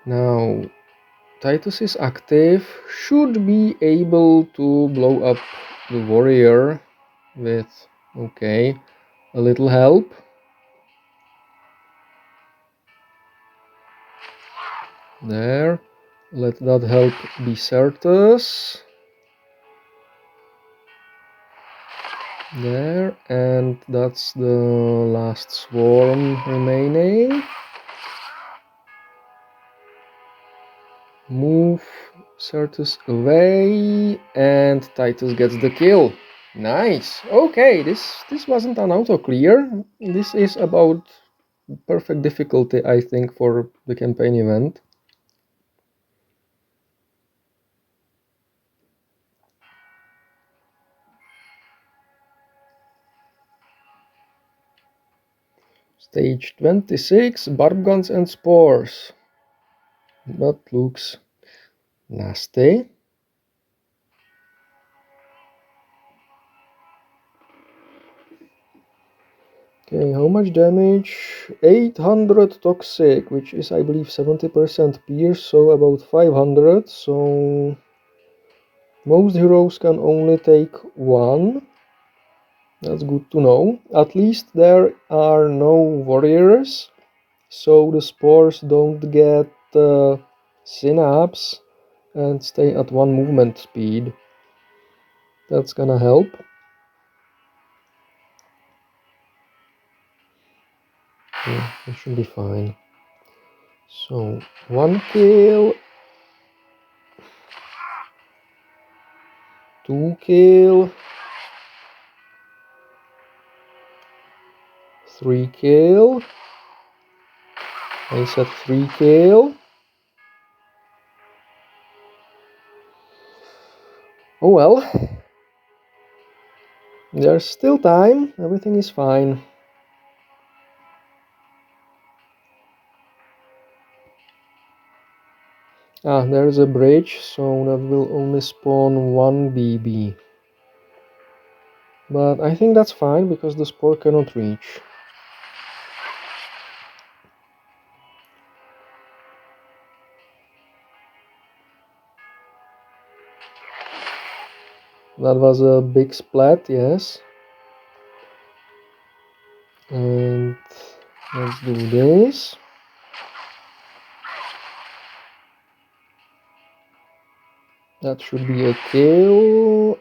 Now, Titus is active, should be able to blow up the warrior with, okay, a little help. There, let that help be Certus. There, and that's the last swarm remaining. Move Certus away, and Titus gets the kill. Nice. Okay, this wasn't an auto clear. This is about perfect difficulty, I think, for the campaign event. Stage 26, barb guns and spores. That looks nasty. Okay, how much damage? 800 toxic, which is, I believe, 70% pierce, so about 500. So most heroes can only take one. That's good to know. At least there are no warriors, so the spores don't get synapse and stay at one movement speed. That's gonna help. Yeah, it should be fine. So, 1 kill, 2 kill, 3 kill. I said 3 kill. Oh well. There's still time. Everything is fine. Ah, there's a bridge, so that will only spawn 1 BB. But I think that's fine, because the spore cannot reach. That was a big splat, yes. And let's do this. That should be a kill.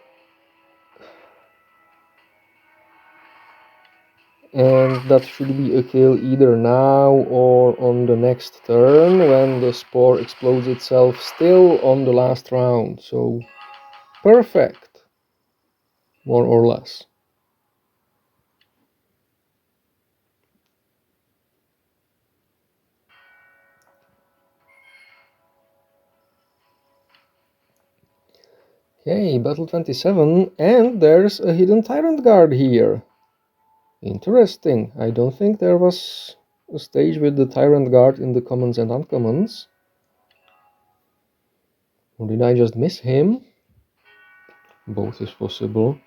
And that should be a kill either now or on the next turn, when the spore explodes itself still on the last round. So perfect, more or less. Okay, battle 27, and there's a hidden Tyrant guard here. Interesting. I don't think there was a stage with the Tyrant guard in the commons and uncommons. Or did I just miss him? Both is possible.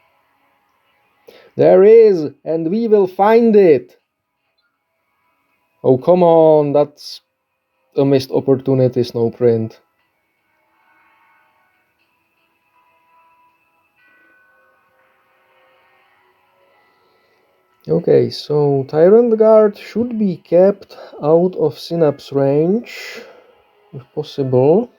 There is, and we will find it. Oh, come on, that's a missed opportunity, Snowprint. Okay, so Tyrant Guard should be kept out of Synapse range, if possible.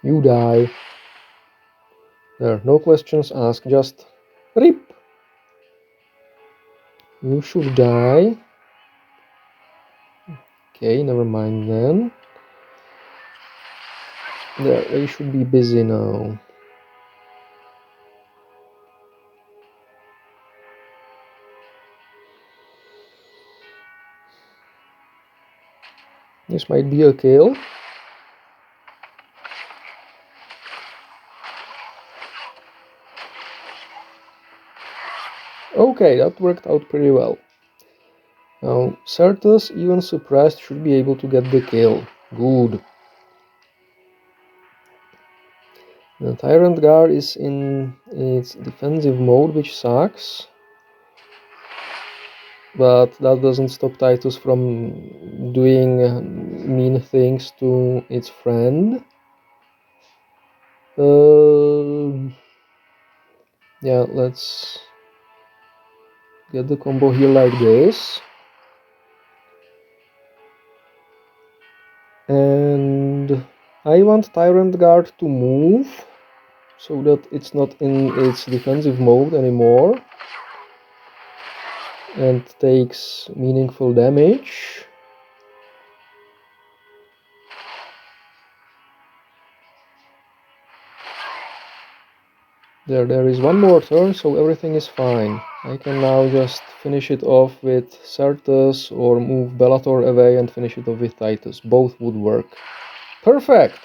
You die. There, no questions asked, just RIP. You should die. Okay, never mind then. There, they should be busy now. This might be a kill. Okay, that worked out pretty well. Now, Certus, even suppressed, should be able to get the kill. Good. The Tyrant Gar is in its defensive mode, which sucks. But that doesn't stop Titus from doing mean things to its friend. Yeah, let's get the combo here like this. And I want Tyrant Guard to move so that it's not in its defensive mode anymore and takes meaningful damage. There is one more turn, so everything is fine. I can now just finish it off with Certus or move Bellator away and finish it off with Titus. Both would work. Perfect!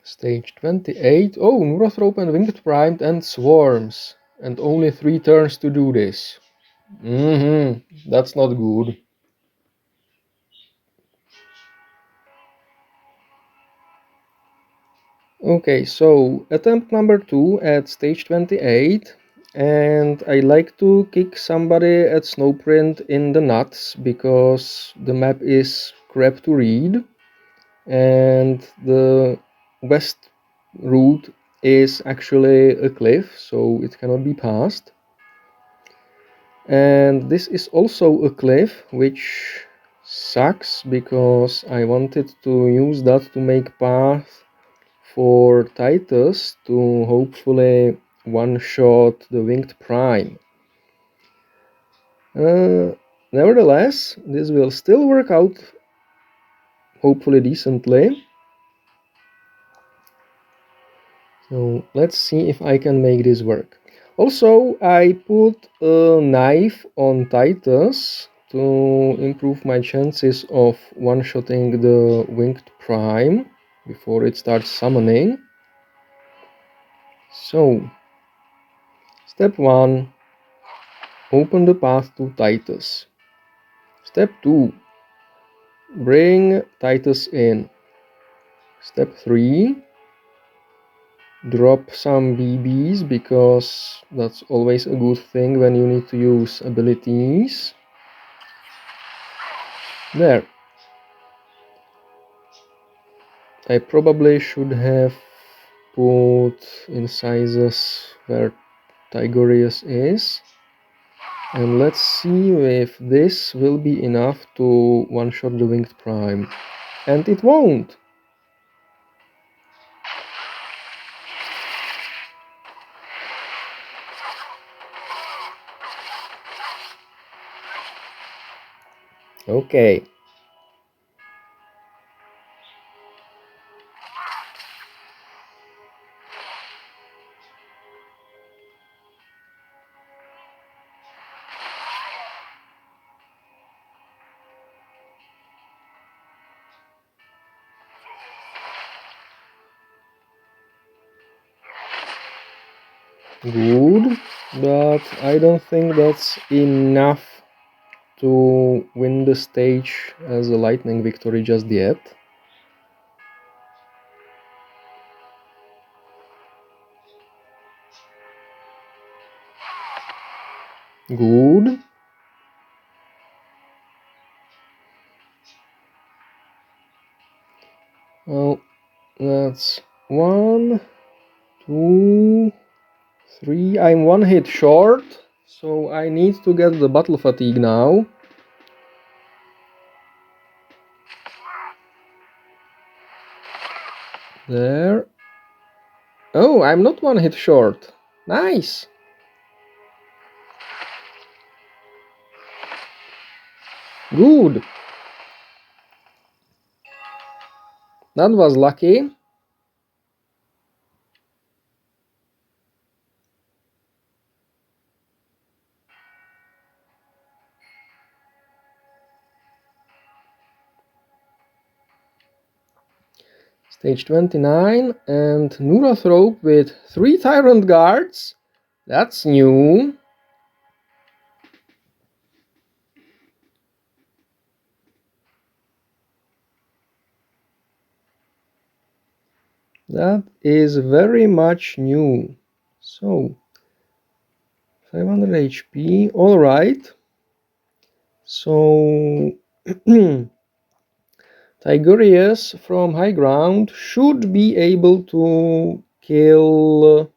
Stage 28. Oh, Neurothrope and Winged Primed and Swarms. And only 3 turns to do this. That's not good. Okay, so attempt number 2 at stage 28. And I like to kick somebody at Snowprint in the nuts because the map is crap to read. And the west route is actually a cliff, so it cannot be passed. And this is also a cliff, which sucks because I wanted to use that to make path for Titus to hopefully one-shot the Winged Prime. Nevertheless, this will still work out hopefully decently. So let's see if I can make this work. Also, I put a knife on Titus to improve my chances of one-shotting the Winged Prime before it starts summoning. So, step 1, open the path to Titus. Step 2, bring Titus in. Step 3, drop some BBs because that's always a good thing when you need to use abilities. There. I probably should have put incisors where Tigurius is. And let's see if this will be enough to one-shot the Winged Prime. And it won't! Okay. Good, but I don't think that's enough to win the stage as a Lightning Victory just yet. Good. Well, that's 1, 2, 3. I'm 1 hit short, so I need to get the battle fatigue now. There. Oh, I'm not one hit short. Nice. Good. That was lucky. Stage 29 and Neurothrope with 3 Tyrant guards. That's new. That is very much new. So 500 HP, alright. So Tigurius from high ground should be able to kill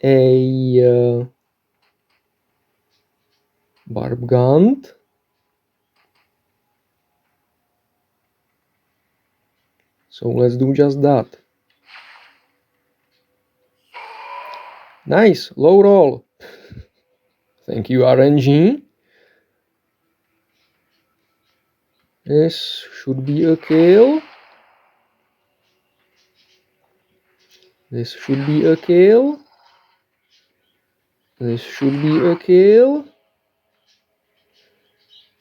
a Barbgant. So let's do just that. Nice, low roll. Thank you, RNG. This should be a kill. This should be a kill. This should be a kill.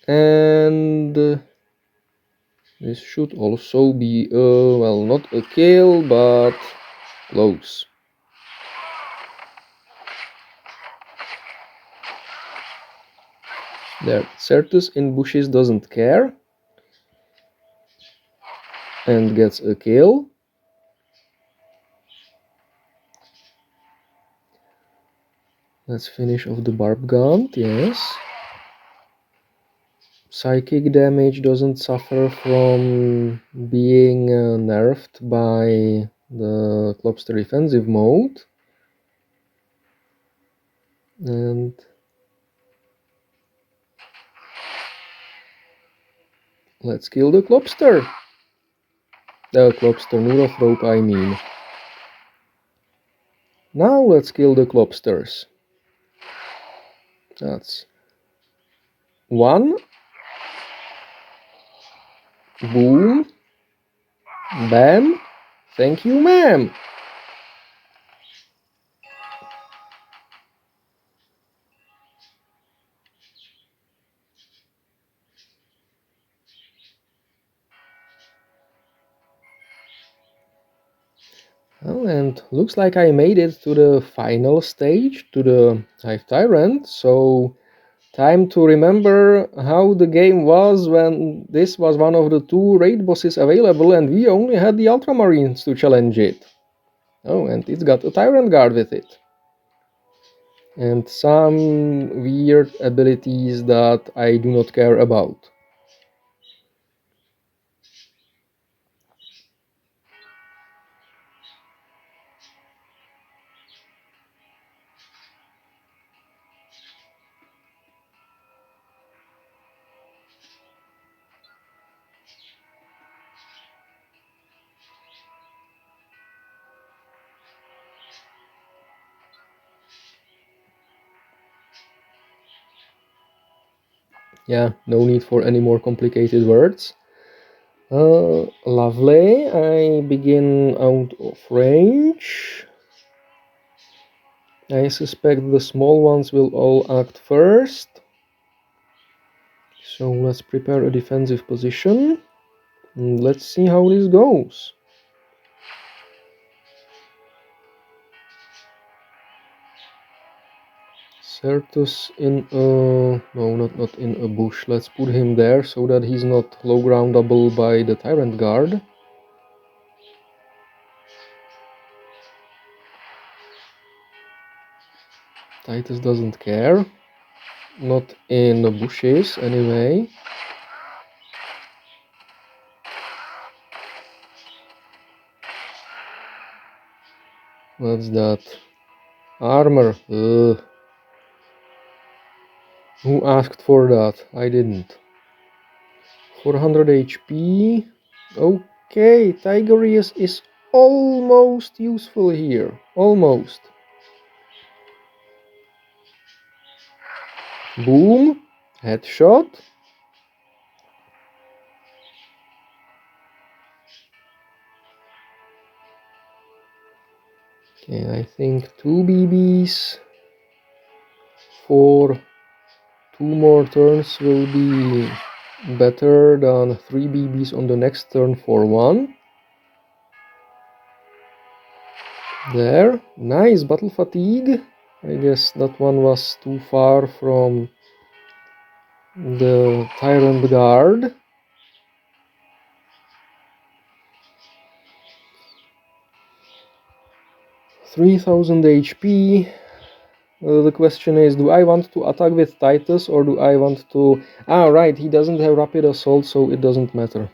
And this should also be well, not a kill, but close. There, Certus in bushes doesn't care and gets a kill. Let's finish off the Barbgant, yes. Psychic damage doesn't suffer from being nerfed by the Clobster defensive mode. And let's kill the Clobster. The Clobster, Neurothrope I mean. Now let's kill the Clobsters. That's 1. Boom. Bam. Thank you, ma'am. Well, and looks like I made it to the final stage, to the Hive Tyrant, so time to remember how the game was when this was one of the 2 raid bosses available and we only had the Ultramarines to challenge it. Oh, and it's got a Tyrant guard with it. And some weird abilities that I do not care about. Yeah, no need for any more complicated words. Lovely. I begin out of range. I suspect the small ones will all act first. So let's prepare a defensive position. And let's see how this goes. Certus in a... no, not in a bush. Let's put him there so that he's not low groundable by the Tyrant Guard. Titus doesn't care. Not in the bushes, anyway. What's that? Armor. Ugh. Who asked for that? I didn't. 400 HP. Oh, Okay, Tigurius is almost useful here. Almost. Boom. Headshot. Okay, I think 2 BBs for 2 more turns will be better than 3 BBs on the next turn for 1. There, nice battle fatigue. I guess that one was too far from the Tyrant Guard. 3000 HP. The question is, do I want to attack with Titus or do I want to... Ah, right, he doesn't have rapid assault, so it doesn't matter.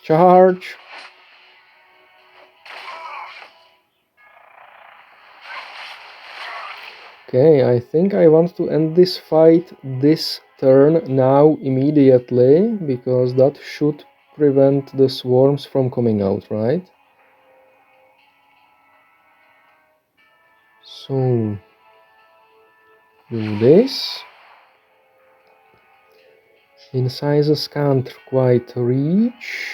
Charge! Okay, I think I want to end this fight this turn now immediately, because that should prevent the swarms from coming out, right? So, do this. Incisors can't quite reach.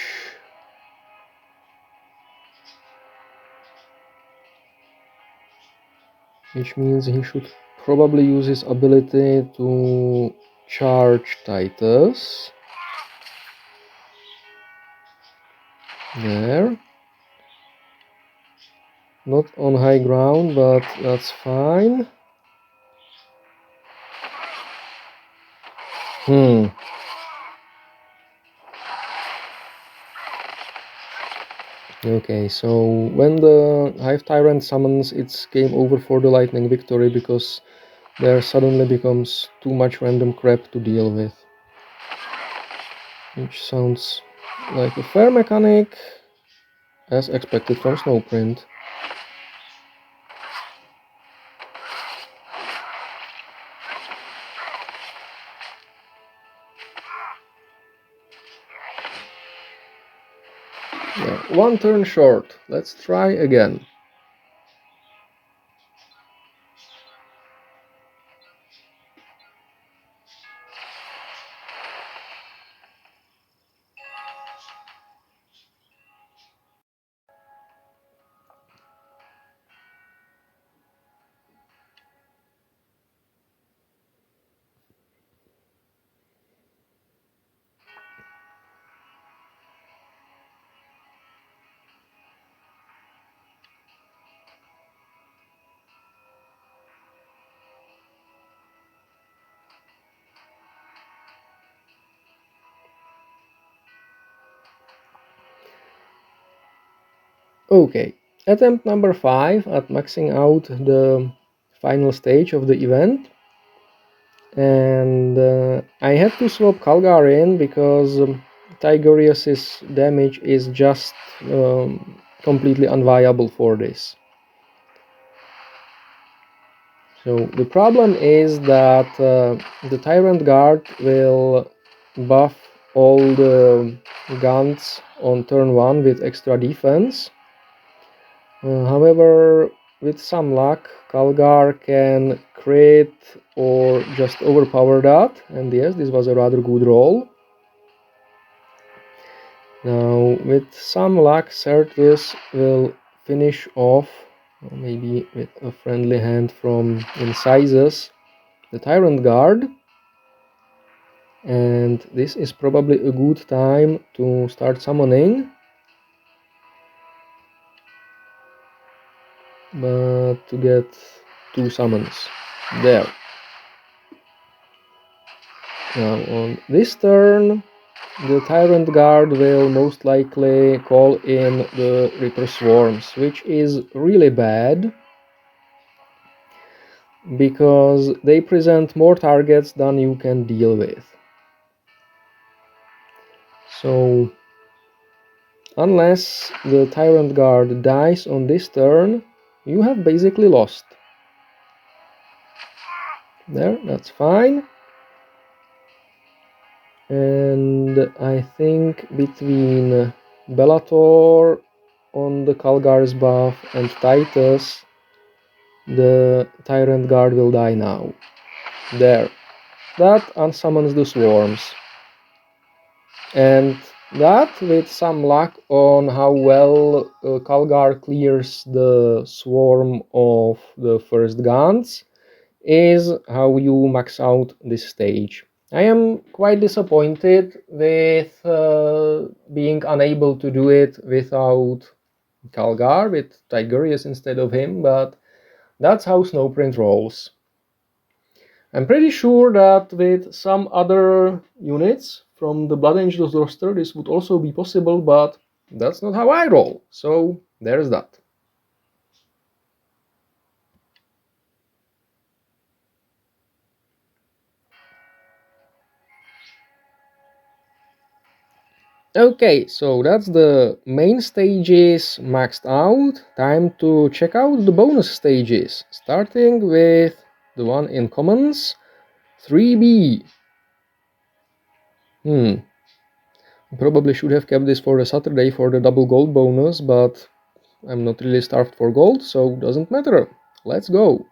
Which means he should probably use his ability to charge Titus. There. Not on high ground, but that's fine. Okay, so when the Hive Tyrant summons, it's game over for the Lightning Victory, because there suddenly becomes too much random crap to deal with. Which sounds like a fair mechanic, as expected from Snowprint. Yeah, 1 turn short. Let's try again. Okay, attempt number 5 at maxing out the final stage of the event. And I had to swap Calgar in because Tigurius's damage is just completely unviable for this. So the problem is that the Tyrant Guard will buff all the guns on turn 1 with extra defense. However, with some luck, Calgar can crit or just overpower that, and yes, this was a rather good roll. Now, with some luck, Certus will finish off, maybe with a friendly hand from Incisors, the Tyrant Guard. And this is probably a good time to start summoning. But to get 2 summons. There. Now on this turn, the Tyrant Guard will most likely call in the Reaper Swarms, which is really bad, because they present more targets than you can deal with. So, unless the Tyrant Guard dies on this turn, you have basically lost. There, that's fine. And I think between Bellator on the Calgar's buff and Titus, the Tyrant guard will die now. There. That unsummons the swarms. And that, with some luck on how well Calgar clears the swarm of the first guns, is how you max out this stage. I am quite disappointed with being unable to do it without Calgar, with Tigurius instead of him, but that's how Snowprint rolls. I'm pretty sure that with some other units from the Blood Angels roster this would also be possible, but that's not how I roll, so there's that. Okay, so that's the main stages maxed out. Time to check out the bonus stages, starting with the one in commons, 3B. Probably should have kept this for the Saturday for the double gold bonus, but I'm not really starved for gold, so doesn't matter. Let's go.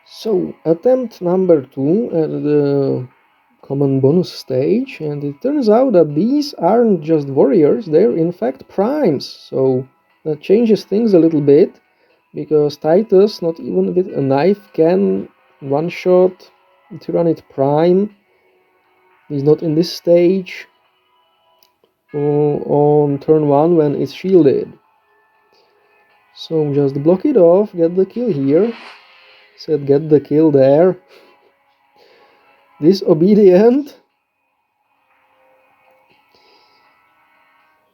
So, attempt number 2 at the common bonus stage, and it turns out that these aren't just warriors, they're in fact primes, so that changes things a little bit, because Titus, not even with a knife, can one-shot Tyrannid Prime. He's not in this stage on turn 1 when it's shielded. So just block it off, get the kill here. Said get the kill there. Disobedient.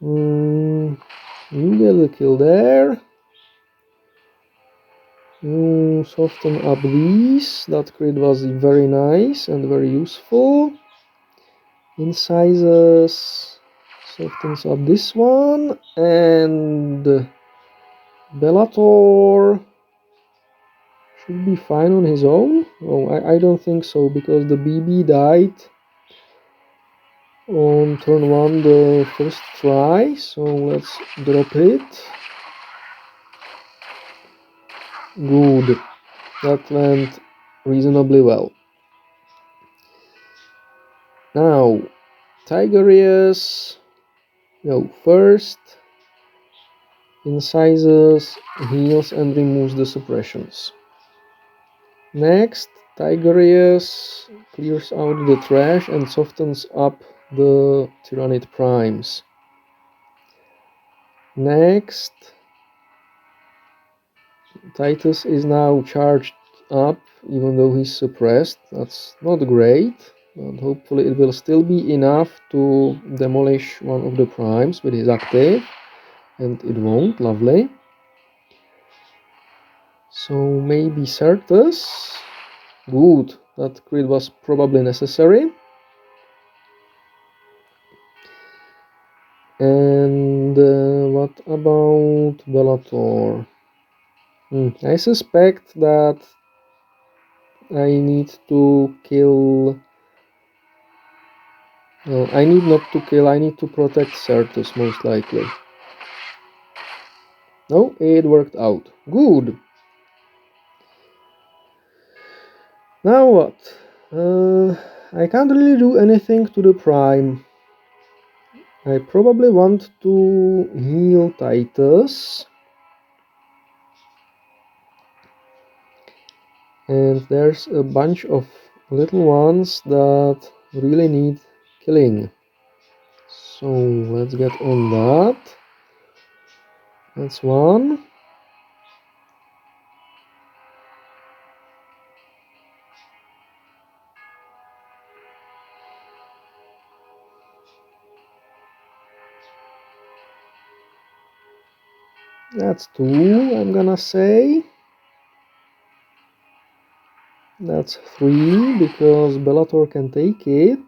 You get the kill there. You soften up these. That crit was very nice and very useful. Incisors softens up this one. And Bellator should be fine on his own. Oh, I don't think so, because the BB died on turn 1 the first try, so let's drop it. Good, that went reasonably well. Now Tigurius, first incisors, heals and removes the suppressions. Next, Tigurius clears out the trash and softens up the Tyrannid Primes. Next, Titus is now charged up, even though he's suppressed. That's not great, but hopefully it will still be enough to demolish one of the primes with his active, and it won't. Lovely. So maybe Certus. Good, that crit was probably necessary. And what about Bellator? I suspect that I need to kill... No, I need not to kill, I need to protect Certus, most likely. No, it worked out. Good! Now what? I can't really do anything to the Prime. I probably want to heal Titus. And there's a bunch of little ones that really need killing. So let's get on that. That's one. That's two, I'm gonna say. That's three, because Bellator can take it.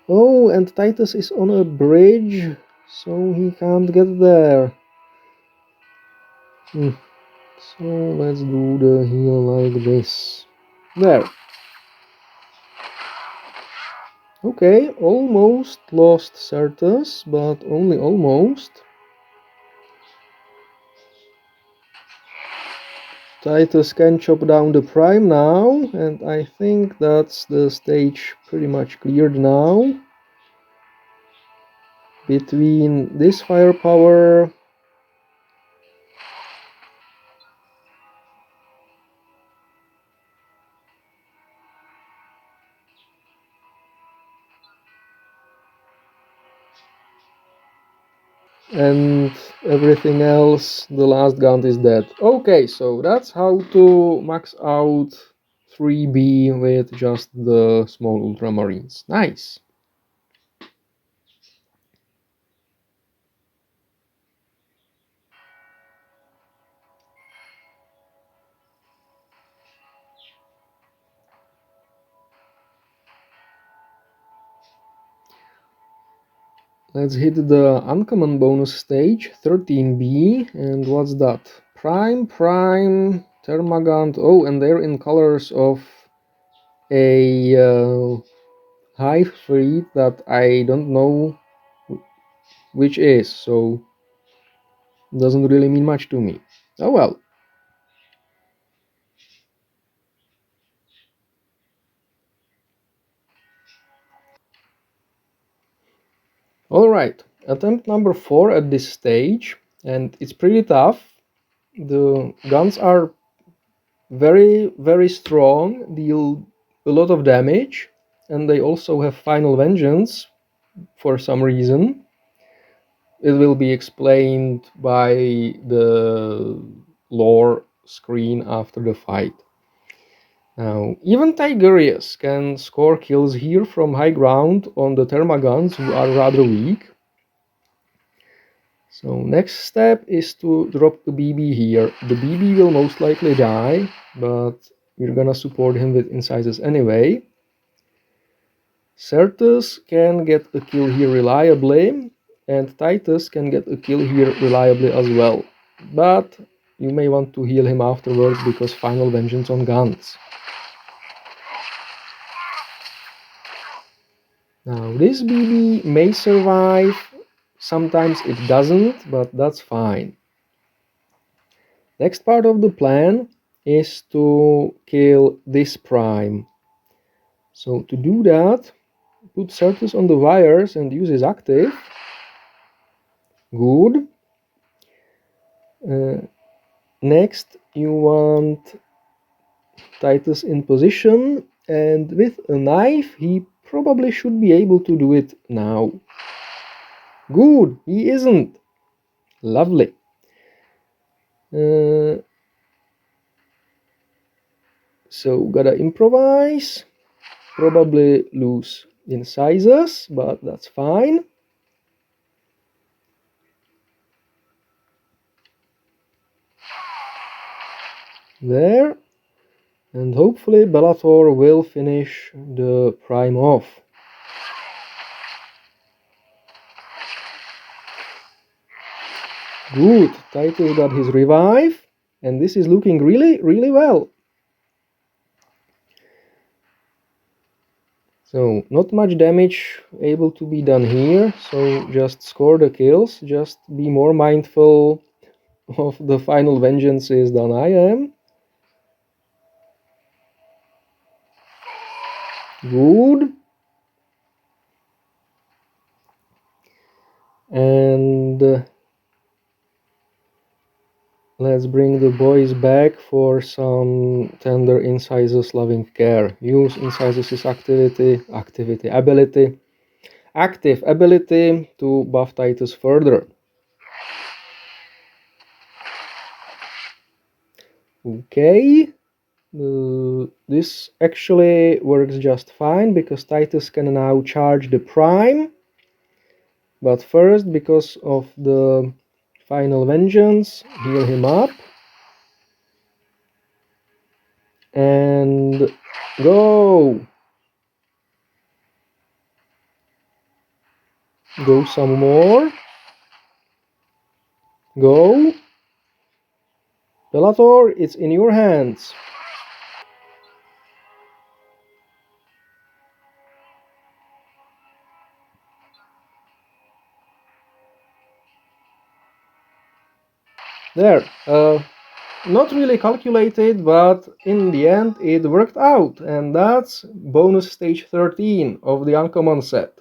Oh, and Titus is on a bridge, so he can't get there. So let's do the heal like this. There. Okay, almost lost Certus, but only almost. Titus can chop down the Prime now, and I think that's the stage pretty much cleared now. Between this firepower and everything else, the last Gaunt is dead. Okay, so that's how to max out 3B with just the small Ultramarines. Nice. Let's hit the uncommon bonus stage, 13B, and what's that? Prime, Termagant. Oh, and they're in colors of a Hive fleet that I don't know which is, so doesn't really mean much to me. Oh well. Alright, attempt number 4 at this stage, and it's pretty tough. The guns are very strong, deal a lot of damage, and they also have final vengeance for some reason. It will be explained by the lore screen after the fight. Now, even Tigurius can score kills here from high ground on the Thermaguns, who are rather weak. So next step is to drop the BB here. The BB will most likely die, but we're gonna support him with incisors anyway. Certus can get a kill here reliably, and Titus can get a kill here reliably as well. But you may want to heal him afterwards because final vengeance on guns. Now this BB may survive, sometimes it doesn't, but that's fine. Next part of the plan is to kill this Prime. So to do that, put Certus on the wires and use his active. Good. Next you want Titus in position, and with a knife he probably should be able to do it now. Good, he isn't. Lovely. So gotta improvise, probably lose incisors, but that's fine. There, and hopefully Bellator will finish the Prime off. Good, Titus got his revive, and this is looking really well. So not much damage able to be done here, so just score the kills, just be more mindful of the final vengeances than I am. Good. And let's bring the boys back for some tender incisors loving care. Use incisors' active ability to buff Titus further. Okay, this actually works just fine because Titus can now charge the Prime. But first, because of the final vengeance, heal him up. And go! Go some more. Go! Bellator, it's in your hands. There. Not really calculated, but in the end it worked out, and that's bonus stage 13 of the uncommon set.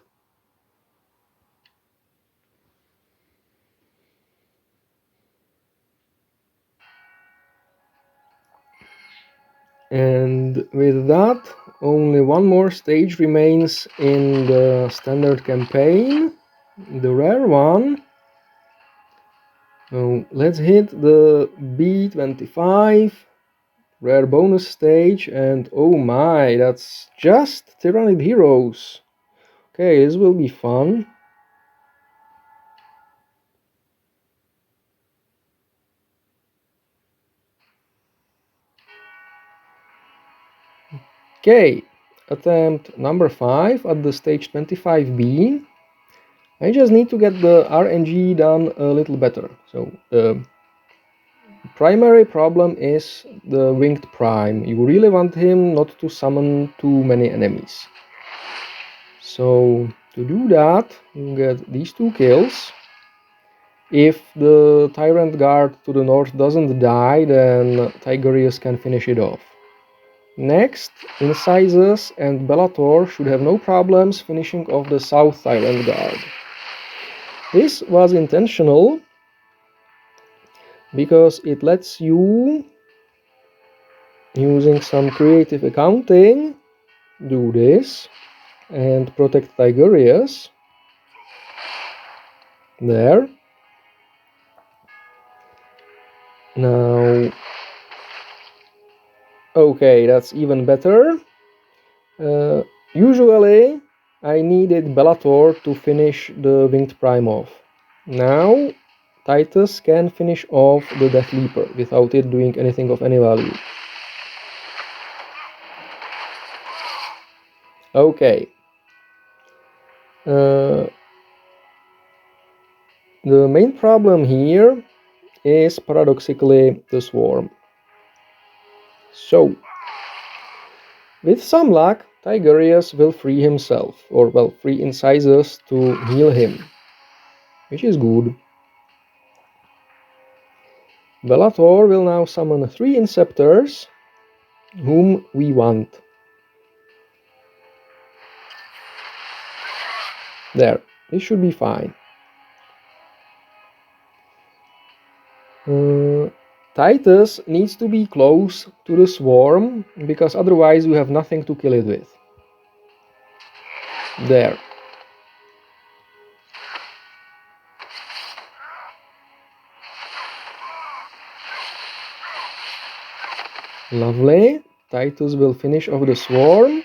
And with that, only one more stage remains in the standard campaign, the rare one. So let's hit the B25 rare bonus stage, and oh my, that's just Tyrannid heroes. Okay, this will be fun. Okay, attempt number 5 at the stage 25B. I just need to get the RNG done a little better. So the primary problem is the winged prime. You really want him not to summon too many enemies. So to do that, you get these 2 kills. If the Tyrant guard to the north doesn't die, then Tigurius can finish it off. Next, Incisors and Bellator should have no problems finishing off the South Tyrant guard. This was intentional because it lets you, using some creative accounting, do this and protect Tigurius. There. Now, okay, that's even better. Usually I needed Bellator to finish the Winged Prime off. Now Titus can finish off the Deathleaper without it doing anything of any value. Okay. The main problem here is paradoxically the swarm. So, with some luck, Tigurius will free himself, or well, free Incisors to heal him, which is good. Bellator will now summon 3 Inceptors, whom we want. There, this should be fine. Titus needs to be close to the swarm, because otherwise you have nothing to kill it with. There. Lovely. Titus will finish off the swarm,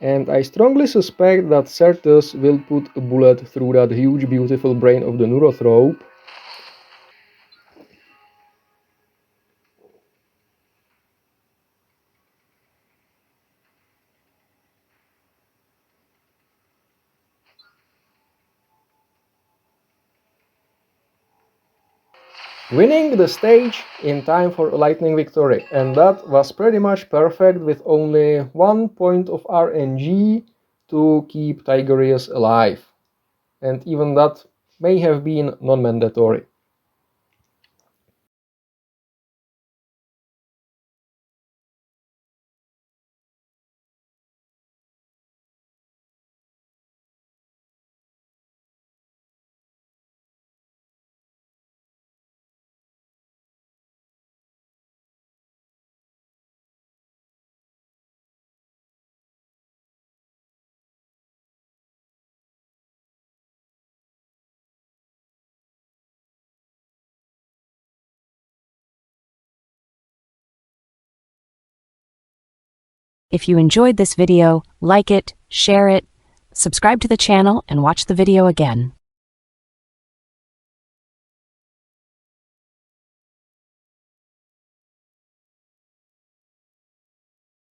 and I strongly suspect that Certus will put a bullet through that huge beautiful brain of the Neurothrope. Winning the stage in time for a Lightning Victory, and that was pretty much perfect with only 1 point of RNG to keep Tigurius alive, and even that may have been non-mandatory.
If you enjoyed this video, like it, share it, subscribe to the channel, and watch the video again.